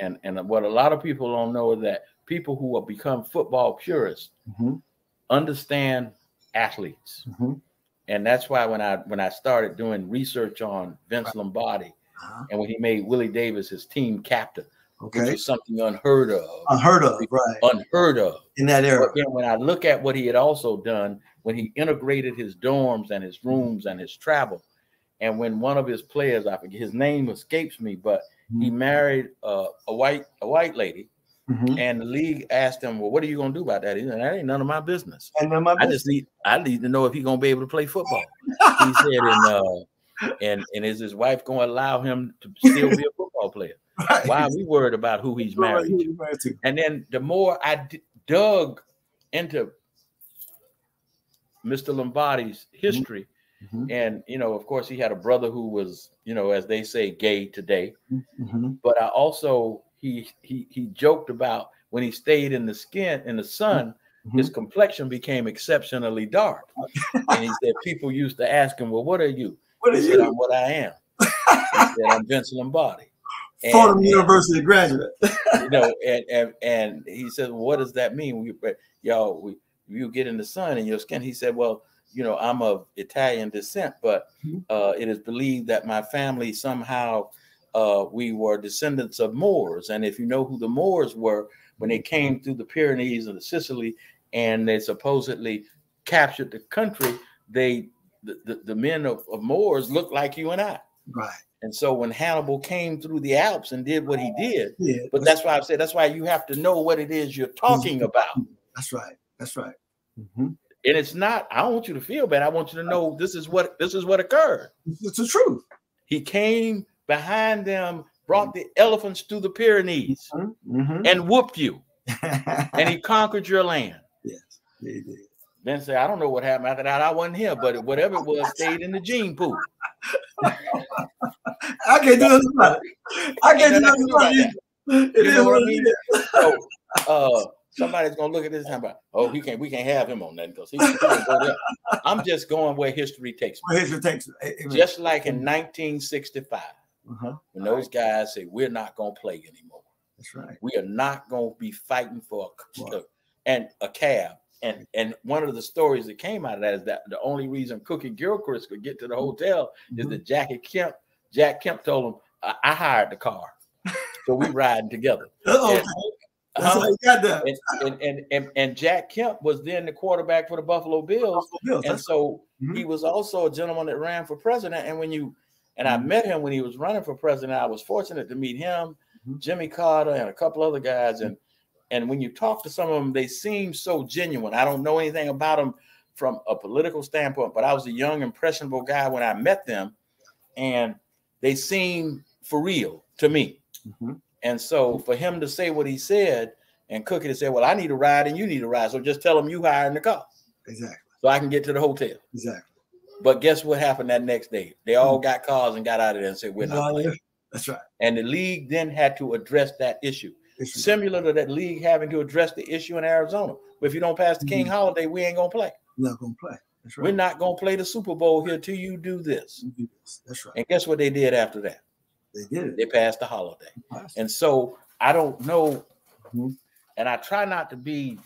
what a lot of people don't know is that people who have become football purists understand athletes. And that's why when I started doing research on Vince Lombardi, and when he made Willie Davis his team captain, which was something unheard of. Unheard of in that era. But then when I look at what he had also done, when he integrated his dorms and his rooms and his travel, and when one of his players, I forget his name escapes me, but he married a white lady. And the league asked him, well, what are you going to do about that? He said, that ain't none of my business. I need to know if he's going to be able to play football. He said, and is his wife going to allow him to still be a football football player. Right. Why are we worried about who he's married to? And then the more I dug into Mr. Lombardi's history, and of course, he had a brother who was, as they say, gay today. But I also he joked about when he stayed in the sun, his complexion became exceptionally dark. And he said people used to ask him, "Well, what are you?" He said, "I'm what I am." He said, "I'm Vince Lombardi." Fordham University graduate. And he said, well, "What does that mean? You get in the sun and your skin." He said, "Well, I'm of Italian descent, but it is believed that my family somehow we were descendants of Moors. And if you know who the Moors were, when they came through the Pyrenees and the Sicily, and they supposedly captured the country, the men of Moors looked like you and I." Right. And so when Hannibal came through the Alps and did what he did, but that's why I said that's why you have to know what it is you're talking about. That's right. That's right. And it's not, I don't want you to feel bad. I want you to know this is what occurred. It's the truth. He came behind them, brought the elephants through the Pyrenees and whooped you. And he conquered your land. Yes, he did. Then say, I don't know what happened after that. I wasn't here, but whatever it was stayed in the gene pool. I can't do nothing about it. I can't do nothing about it. It is what I mean? So somebody's gonna look at this and about, we can't have him on that because he can go there. I'm just going where history takes me. Where history takes me. Just like in 1965, when those guys say we're not gonna play anymore. That's right. We are not gonna be fighting for a cab. And one of the stories that came out of that is that the only reason Cookie Gilchrist could get to the hotel is that Jack Kemp told him, I hired the car. So we riding together. And Jack Kemp was then the quarterback for the Buffalo Bills. And so he was also a gentleman that ran for president. And I met him when he was running for president. I was fortunate to meet him, Jimmy Carter, and a couple other guys. And when you talk to some of them, they seem so genuine. I don't know anything about them from a political standpoint, but I was a young, impressionable guy when I met them, and they seemed for real to me. And so for him to say what he said, and Cookie to say, well, I need a ride and you need a ride, so just tell him you hiring the car. Exactly. So I can get to the hotel. Exactly. But guess what happened that next day? They all got cars and got out of there and said, we're not playing. That's right. And the league then had to address that issue. Similar to that league having to address the issue in Arizona. But if you don't pass the King holiday, we ain't going to play. We're not going to play. That's right. We're not going to play the Super Bowl here till you do this. That's right. And guess what they did after that? They did it. They passed the holiday. And so I don't know. And I try not to be,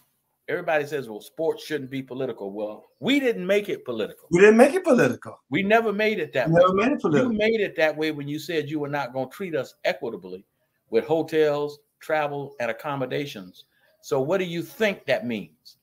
everybody says, well, sports shouldn't be political. Well, we didn't make it political. We didn't make it political. We never made it that way. Never made it political. You made it that way when you said you were not going to treat us equitably with hotels, travel, and accommodations. So what do you think that means?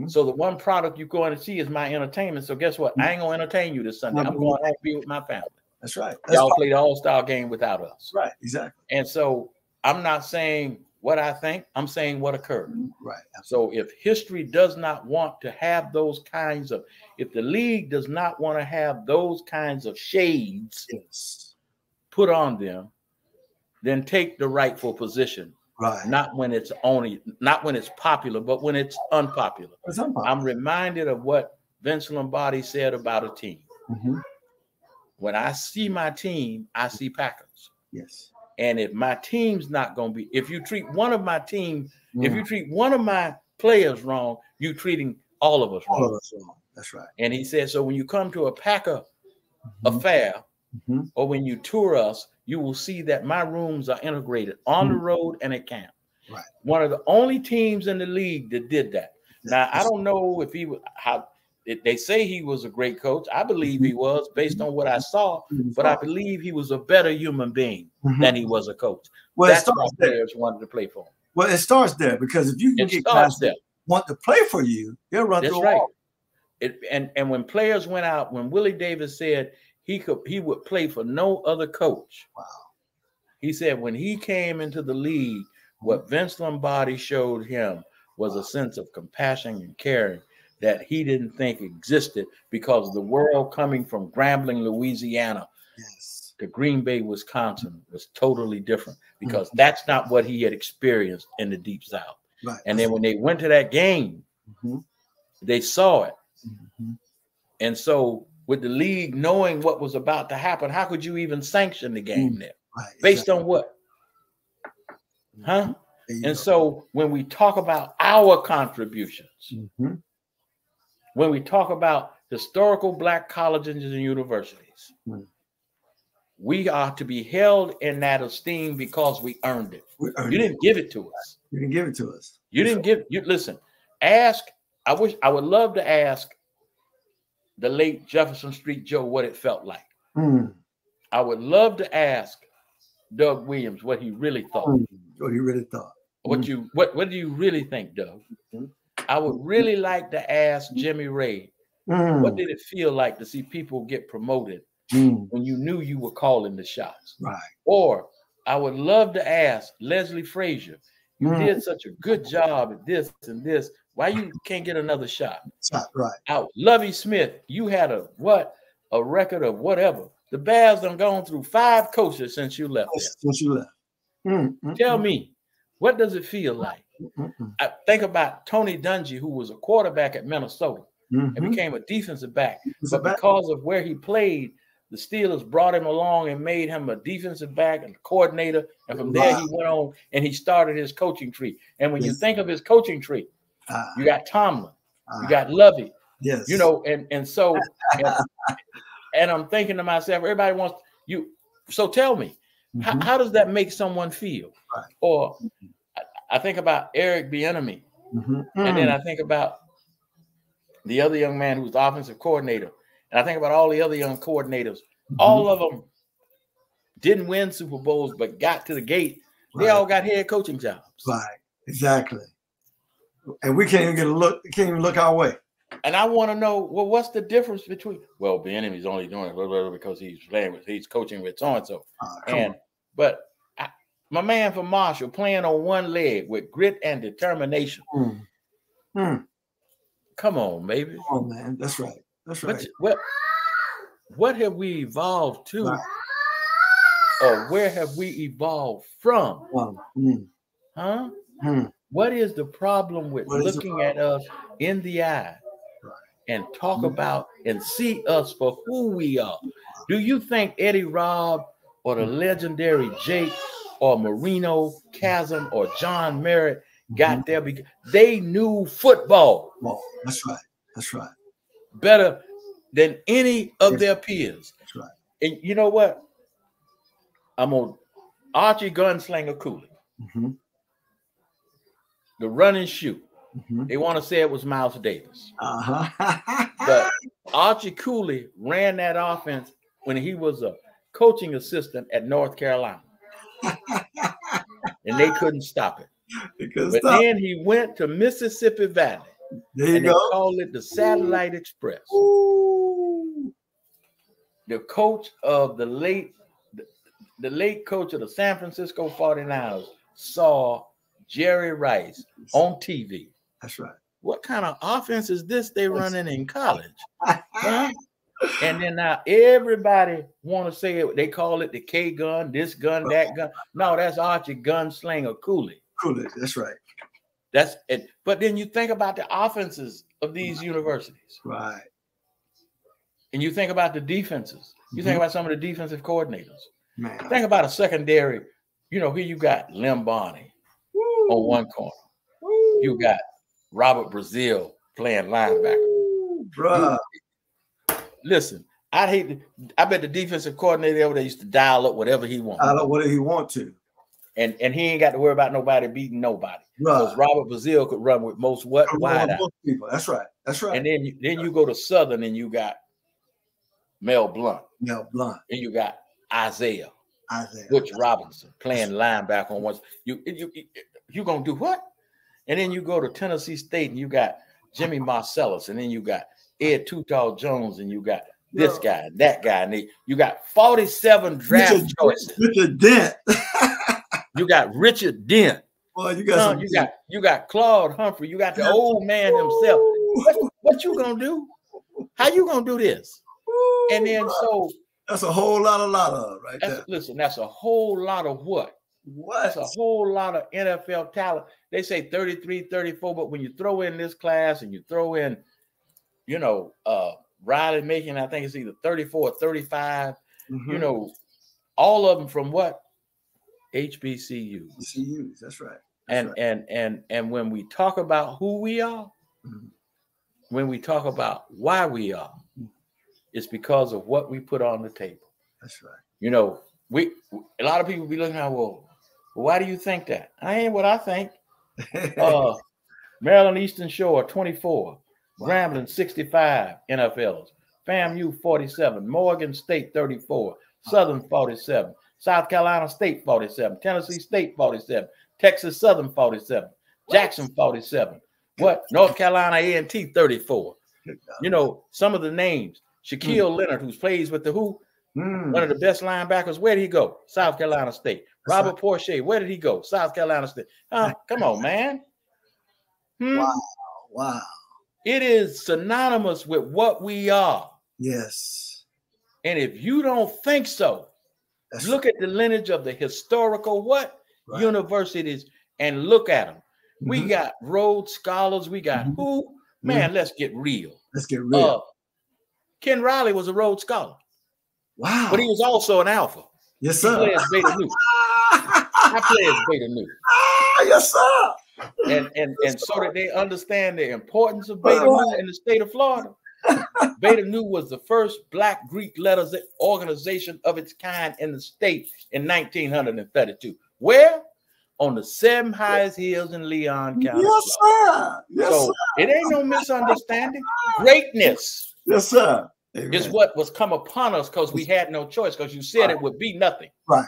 So the one product you're going to see is my entertainment. So guess what? I ain't going to entertain you this Sunday. I'm going to be with my family. That's right. Y'all play the all-star game without us. Right, exactly. And so I'm not saying what I think. I'm saying what occurred. Right. So if history does not want to have those kinds of, if the league does not want to have those kinds of shades put on them, then take the rightful position. Right. Not when it's popular, but when it's unpopular. I'm reminded of what Vince Lombardi said about a team. When I see my team, I see Packers. Yes. And if my team's not going to be, if you treat one of my team, if you treat one of my players wrong, you're treating all of us wrong. All of us wrong. That's right. And he said, so when you come to a Packer affair, or when you tour us, you will see that my rooms are integrated on the road and at camp. Right. One of the only teams in the league that did that. Now, I don't know if he was, how they say he was a great coach. I believe he was based on what I saw, but I believe he was a better human being than he was a coach. Well, that's why players wanted to play for him. Well, it starts there because if you can get guys that want to play for you, they'll run through a wall. And when players went out, when Willie Davis said he would play for no other coach. Wow. He said when he came into the league, what Vince Lombardi showed him was a sense of compassion and caring that he didn't think existed because the world coming from Grambling, Louisiana, to Green Bay, Wisconsin was totally different because that's not what he had experienced in the Deep South. Right. And then when they went to that game, they saw it. And so with the league knowing what was about to happen, how could you even sanction the game there? Right. Based on what? Huh? And so when we talk about our contributions, when we talk about historical Black colleges and universities, we are to be held in that esteem because we earned it. You didn't give it to us. You didn't give it to us. You didn't give you listen. Ask. I would love to ask the late Jefferson Street Joe what it felt like. I would love to ask Doug Williams what he really thought. What he really thought. What do you really think, Doug? I would really like to ask Jimmy Ray, what did it feel like to see people get promoted when you knew you were calling the shots? Right. Or I would love to ask Leslie Frazier, you did such a good job at this and this. Why you can't get another shot? Right. Out, Lovie Smith, you had a record of whatever. The Bears done gone through 5 coaches since you left there. Since you left. Tell me, what does it feel like? I think about Tony Dungy, who was a quarterback at Minnesota and became a defensive back. But because of where he played, the Steelers brought him along and made him a defensive back and a coordinator. And from there, he went on and he started his coaching tree. And when you think of his coaching tree, you got Tomlin, you got Lovey, you know, and so, and I'm thinking to myself, everybody wants you. So tell me, how does that make someone feel? Right. Or I think about Eric Bieniemy, and then I think about the other young man who's the offensive coordinator, and I think about all the other young coordinators. All of them didn't win Super Bowls, but got to the gate. They all got head coaching jobs. Right. Exactly. And we can't even get a look. Can't even look our way. And I want to know, well, what's the difference between? Well, Bieniemy's only doing it because he's coaching with so and so. But my man from Marshall playing on one leg with grit and determination. Come on, baby. Come on, man. That's right. That's right. What have we evolved to, or where have we evolved from? Huh? What is the problem with looking at us in the eye and talk about and see us for who we are? Do you think Eddie Robb or the legendary Jake or Marino Chasm or John Merritt got there because they knew football? Well, that's right. That's right. Better than any of their peers. That's right. And you know what? I'm on Archie Gunslinger Cooley. The run and shoot. They want to say it was Miles Davis. But Archie Cooley ran that offense when he was a coaching assistant at North Carolina. And they couldn't stop it. Then he went to Mississippi Valley. There you go. They called it the Satellite Express. The coach of the late coach of the San Francisco 49ers saw Jerry Rice on TV. That's right. What kind of offense is this they running in college? And then now everybody want to say it. They call it the K gun, this gun, that gun. No, that's Archie Gunslinger Cooley. Cooley, that's right. That's it. But then you think about the offenses of these universities. Right. And you think about the defenses. You think about some of the defensive coordinators. Man. Think about a secondary. You know, here you got Lem Barney on one corner. You got Robert Brazile playing linebacker. Bruh. Listen, I bet the defensive coordinator over there used to dial up whatever he wanted. Dial up whatever he want to. And he ain't got to worry about nobody beating nobody. Because Robert Brazile could run with most wide out. People. That's right. That's right. And then you go to Southern and you got Mel Blount. And you got Isaiah. Butch Robinson playing linebacker on one. You gonna do what? And then you go to Tennessee State and you got Jimmy Marcellus, and then you got Ed Too Tall Jones, and you got this guy, that guy, and you got 47 draft choices. Richard Dent. You got Richard Dent. Boy, you got Claude Humphrey. You got the old man himself. What you gonna do? How you gonna do this? And then so That's a whole lot of right there. Listen, that's a whole lot of what? That's a whole lot of NFL talent. They say 33, 34, but when you throw in this class and you throw in, you know, Riley making, I think it's either 34 or 35, you know, all of them from what? HBCUs. HBCUs, that's right. And when we talk about who we are, when we talk about why we are, it's because of what we put on the table. That's right. You know, a lot of people be looking at, well, why do you think that? I ain't what I think. Maryland Eastern Shore 24, Grambling 65 NFLs, FAMU 47, Morgan State 34, Southern 47, South Carolina State 47, Tennessee State 47, Texas Southern 47, Jackson 47, North Carolina A&T 34. You know, some of the names, Shaquille Leonard, who plays with the who? One of the best linebackers. Where did he go? South Carolina State. Robert Porcher. Where did he go? South Carolina State. Come on, man. Wow. It is synonymous with what we are. Yes. And if you don't think so, look at the lineage of the historical universities and look at them. We got Rhodes Scholars. We got who? Man, let's get real. Let's get real. Ken Riley was a Rhodes Scholar. Wow. But he was also an Alpha. Yes, sir. He played as Beta Nu. I play as Beta Nu. Yes, sir. And so that they understand the importance of Beta Nu in the state of Florida. Beta Nu was the first Black Greek letters organization of its kind in the state in 1932. Where? On the 7 highest hills in Leon County. Yes, sir. Yes, so sir. It ain't no misunderstanding. Greatness. Yes, sir. Amen. Is what was come upon us because we had no choice, because you said it would be nothing. Right.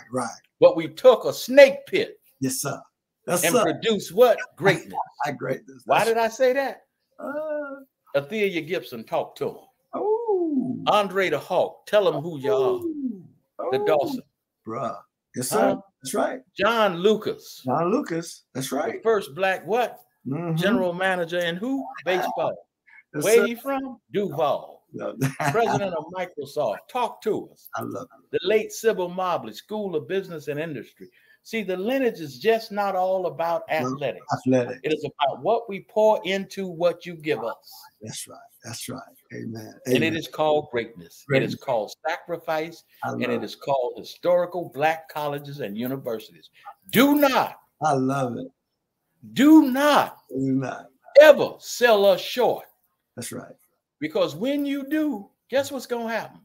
But we took a snake pit. Yes, sir. And produced what? Greatness. Greatness. Why did I say that? Athelia Gibson, talk to him. Oh. Andre the Hawk, tell him who you are. The Dawson. Bruh. Yes, sir. That's right. John Lucas. That's right. The first Black general manager in who? Baseball. Yes, where he from? Duval. President of Microsoft. Talk to us. I love it. The late Sybil Mobley, School of Business and Industry. See, the lineage is just not all about athletics. It is about what we pour into what you give us. That's right. Amen. And it is called greatness. It is called sacrifice. And it is called historical Black colleges and universities. Do not. I love it. Do not ever sell us short. That's right. Because when you do, guess what's going to happen?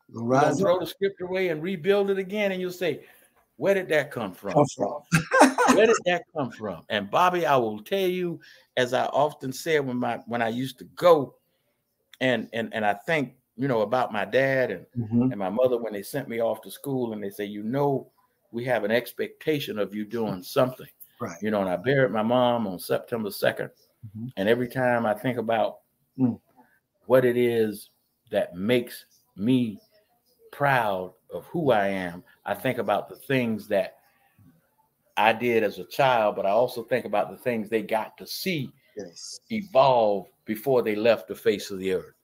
You're going to throw the script away and rebuild it again. And you'll say, where did that come from? Where did that come from? And Bobby, I will tell you, as I often said when I used to go, and I think, you know, about my dad and my mother when they sent me off to school, and they say, you know, we have an expectation of you doing something. Right. You know, and I buried my mom on September 2nd. And every time I think about what it is that makes me proud of who I am, I think about the things that I did as a child, but I also think about the things they got to see evolve before they left the face of the earth.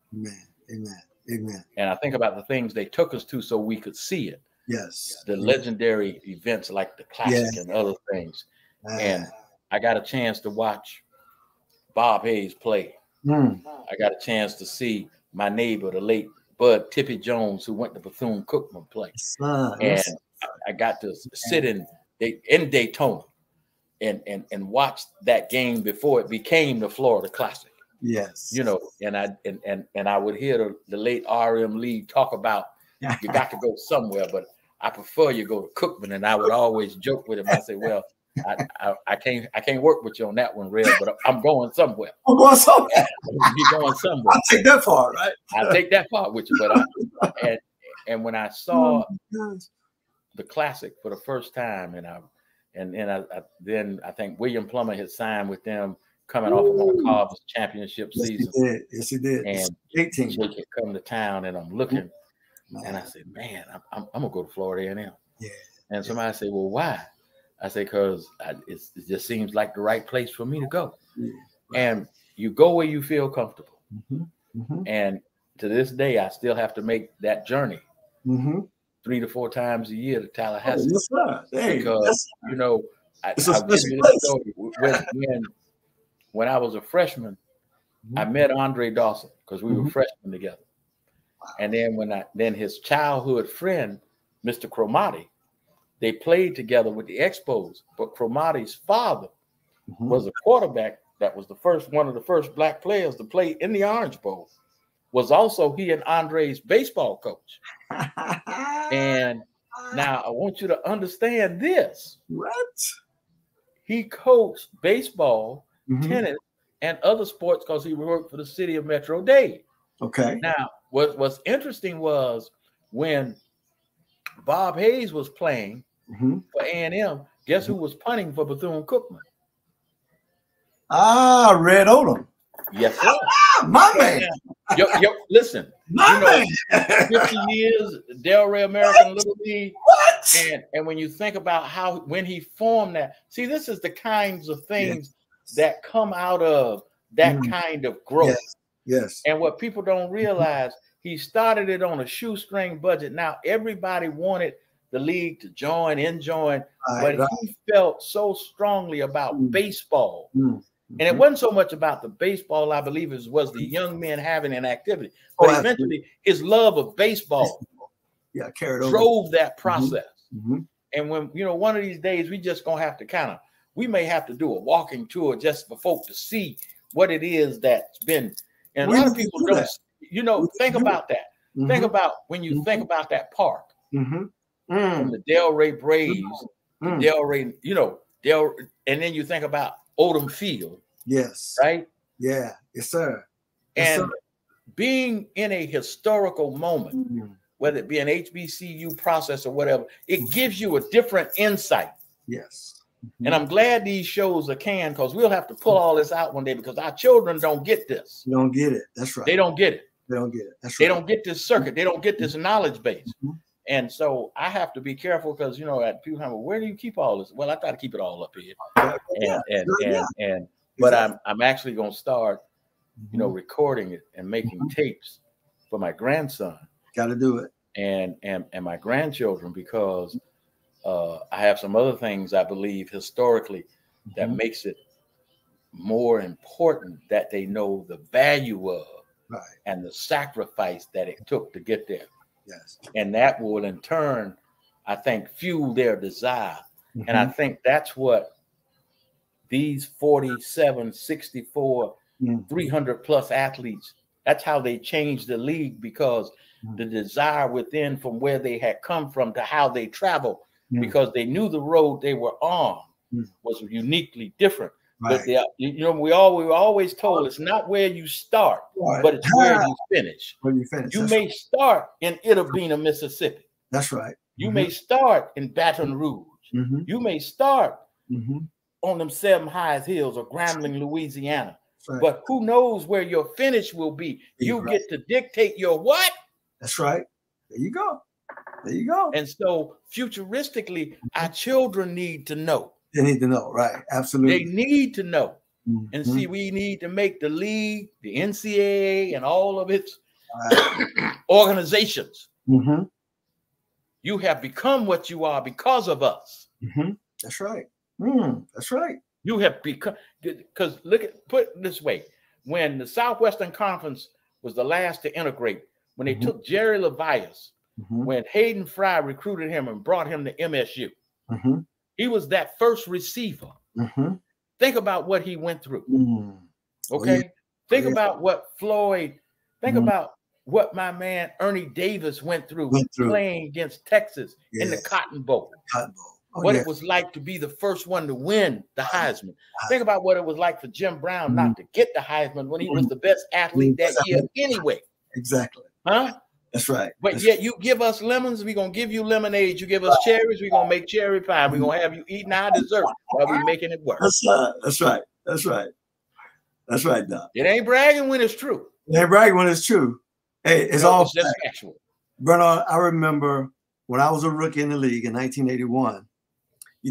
Amen. And I think about the things they took us to so we could see it. Yes. The legendary events like the Classic and other things. And I got a chance to watch Bob Hayes play. I got a chance to see my neighbor, the late Bud Tippy Jones, who went to Bethune-Cookman play. And I got to sit in Daytona and watch that game before it became the Florida Classic. Yes. You know, and I would hear the late R.M. Lee talk about you got to go somewhere, but I prefer you go to Cookman. And I would always joke with him. I say, well, I can't work with you on that one, Red, but I'm going somewhere. You're going somewhere. I'll take that part, right? I'll take that part with you. But and when I saw the Classic for the first time, then I think William Plummer had signed with them coming off of one of Carver's championship seasons. Yes, he did. And 18. Jake had come to town, and I'm looking, and I said, man, I'm gonna go to Florida A&M. Yeah. And somebody said, well, why? I say, because it just seems like the right place for me to go. Yeah, right. And you go where you feel comfortable. And to this day, I still have to make that journey 3 to 4 times a year to Tallahassee. Yes, sir. Hey, because, you know, I'll give you this story. When I was a freshman, I met Andre Dawson because we were freshmen together. Wow. And then his childhood friend, Mr. Cromartie, they played together with the Expos. But Cromartie's father was a quarterback that was one of the first black players to play in the Orange Bowl. Was also he and Andre's baseball coach. And now I want you to understand this. What? He coached baseball, tennis, and other sports because he worked for the city of Metro-Dade. Okay. Now, what's interesting was when Bob Hayes was playing for A&M, guess who was punting for Bethune-Cookman? Red Odom. Yes, sir. My man. Listen, my man. 50 years, Delray American Little League. What? And when you think about when he formed that, see, this is the kinds of things that come out of that kind of growth. Yes. And what people don't realize, he started it on a shoestring budget. Now everybody wanted the league to join, but he felt so strongly about baseball. And it wasn't so much about the baseball, I believe it was the young men having an activity. But eventually his love of baseball carried over. Drove that process. And when, one of these days we just gonna have to we may have to do a walking tour just for folk to see what it is that's been. And a lot of people don't, think about that. Think about when you think about that park. From the Delray Braves, Delray, and then you think about Odom Field. Yes. Right? Yeah. Yes, sir. Yes, and being in a historical moment, whether it be an HBCU process or whatever, it gives you a different insight. Yes. And I'm glad these shows are canned because we'll have to pull all this out one day because our children don't get this. They don't get it. That's right. They don't get it. They don't get it. That's right. They don't get this circuit. They don't get this knowledge base. And so I have to be careful because, people have, where do you keep all this? Well, I try to keep it all up here. But I'm actually going to start, recording it and making tapes for my grandson. Got to do it. And my grandchildren, because I have some other things I believe historically that makes it more important that they know the value of and the sacrifice that it took to get there. Yes. And that will in turn, I think, fuel their desire. And I think that's what these 47, 64, 300 plus athletes, that's how they changed the league because the desire within from where they had come from to how they travel, because they knew the road they were on was uniquely different. But we were always told it's not where you start, but it's where you finish. You may start in Itta Bena, Mississippi. That's right. You may start in Baton Rouge. You may start on them Seven Highs Hills or Grambling, Louisiana. Right. But who knows where your finish will be? You get to dictate your what? That's right. There you go. There you go. And so futuristically, our children need to know. They need to know, right? Absolutely. They need to know. And see, we need to make the league, the NCAA, and all of its organizations. You have become what you are because of us. That's right. That's right. You have become, because put it this way, when the Southwestern Conference was the last to integrate, when they took Jerry Levias, when Hayden Fry recruited him and brought him to MSU, he was that first receiver. Think about what he went through. Okay? Think about what Floyd, think about what my man Ernie Davis went through playing against Texas in the Cotton Bowl. What it was like to be the first one to win the Heisman. Think about what it was like for Jim Brown not to get the Heisman when he was the best athlete that year anyway. Exactly. Huh? That's right. But yet you give us lemons, we're going to give you lemonade. You give us cherries, we're going to make cherry pie. We're going to have you eating our dessert while we're making it work. That's right. That's right. That's right, Doc. It ain't bragging when it's true. It ain't bragging when it's true. Hey, it's all just factual. Bernard, I remember when I was a rookie in the league in 1981,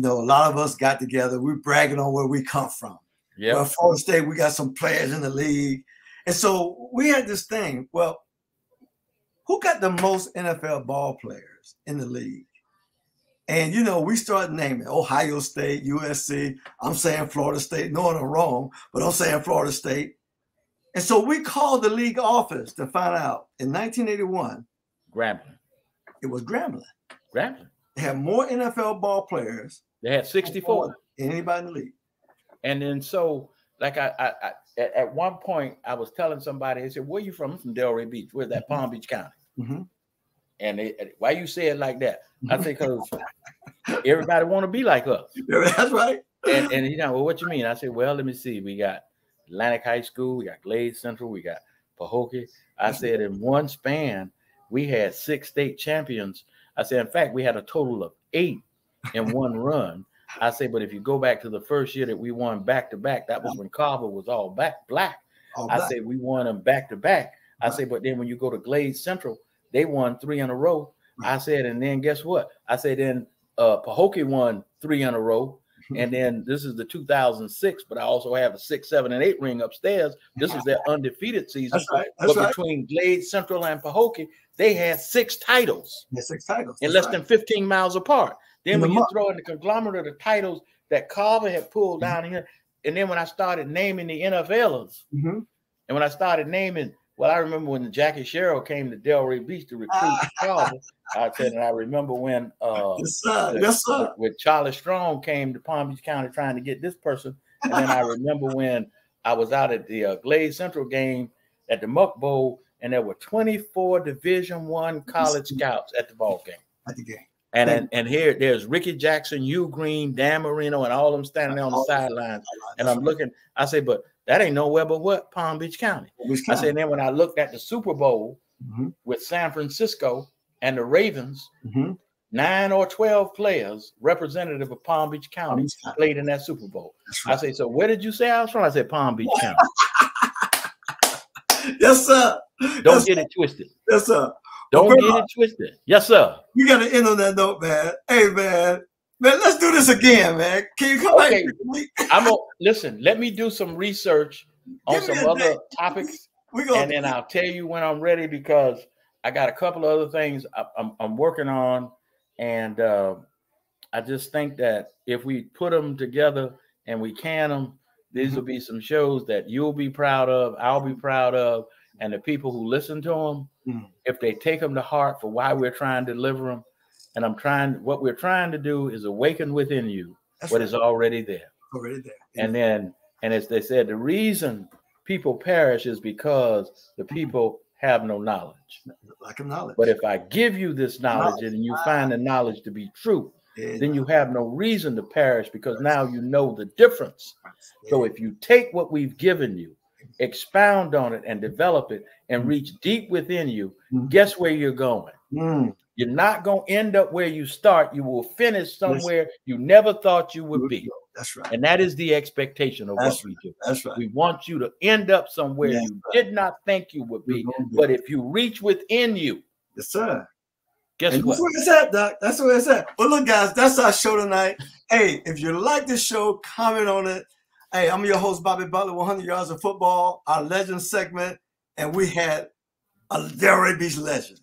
a lot of us got together. We bragging on where we come from. Yeah. Well, Florida State, we got some players in the league. And so we had this thing. Well, who got the most NFL ball players in the league? And, you know, we start naming Ohio State, USC. I'm saying Florida State, knowing I'm wrong, but I'm saying Florida State. And so we called the league office to find out in 1981. Grambling. It was Grambling. Grambling. They had more NFL ball players. They had 64. Than anybody in the league. And then so, like I at one point, I was telling somebody, they said, where you from? I'm from Delray Beach. Where's that? Palm Beach County. Mm-hmm. And they, why you say it like that? I think because everybody want to be like us. Yeah, that's right. And you know, well, what you mean? I said, well, let me see. We got Atlantic High School, we got Glade Central, we got Pahokee. I said in one span, we had 6 state champions. I said, in fact, we had a total of 8 in one run. I said, but if you go back to the first year that we won back-to-back, that was when Carver was all black. I said, we won them back-to-back. I said, but then when you go to Glade Central, they won 3 in a row. I said, and then guess what? I said, then Pahokee won 3 in a row. And then this is the 2006, but I also have a 6, 7, and 8 ring upstairs. This is their undefeated season. That's right. That's but between Glade Central and Pahokee, they had 6 titles. Yeah, 6 titles. In less than 15 miles apart. Then when you throw in the conglomerate of the titles that Carver had pulled down here, and then when I started naming the NFLers, and when I started naming, well, I remember when Jackie Sherrill came to Delray Beach to recruit Carver. I said, and I remember when yes, sir. When Charlie Strong came to Palm Beach County trying to get this person. And then I remember when I was out at the Glade Central game at the Muck Bowl, and there were 24 Division I college scouts at the ball game. At the game. And here there's Ricky Jackson, Hugh Green, Dan Marino, and all of them standing there on the sidelines. And I'm looking, I say, but that ain't nowhere but what? Palm Beach County. I said, and then when I looked at the Super Bowl with San Francisco and the Ravens, 9 or 12 players representative of Palm Beach County played in that Super Bowl. Right. I say, so where did you say I was from? I said, Palm Beach County. Yes, sir. Don't get it twisted. Yes, sir. Don't get it twisted. Yes, sir. You got to end on that note, man. Hey, man, let's do this again, man. Can you come back? Listen, let me do some research on some other topics, and then I'll tell you when I'm ready, because I got a couple of other things I'm working on, and I just think that if we put them together and we can them, these will be some shows that you'll be proud of, I'll be proud of, and the people who listen to them, if they take them to heart for why we're trying to deliver them. And what we're trying to do is awaken within you what is already there. Already there. And as they said, the reason people perish is because the people have no knowledge. Lack of knowledge. But if I give you this knowledge and you find the knowledge to be true, then you have no reason to perish, because now you know the difference. So if you take what we've given you, expound on it and develop it and reach deep within you, guess where you're going? You're not going to end up where you start. You will finish somewhere you never thought you would be. That's right. And that is the expectation of what we do. That's right. We want you to end up somewhere you did not think you would be. But if you reach within you, yes, sir. Guess what? That's where it's at, Doc. That's where it's at. Well, look, guys, that's our show tonight. Hey, if you like this show, comment on it. Hey, I'm your host, Bobby Butler, 100 Yards of Football, our legend segment. And we had a Delray Beach legend,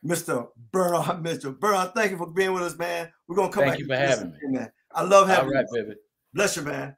Mr. Bernard Mitchell. Bernard, thank you for being with us, man. We're going to come back. Thank you for having me. Man. I love having you. All right, baby. Bless you, man.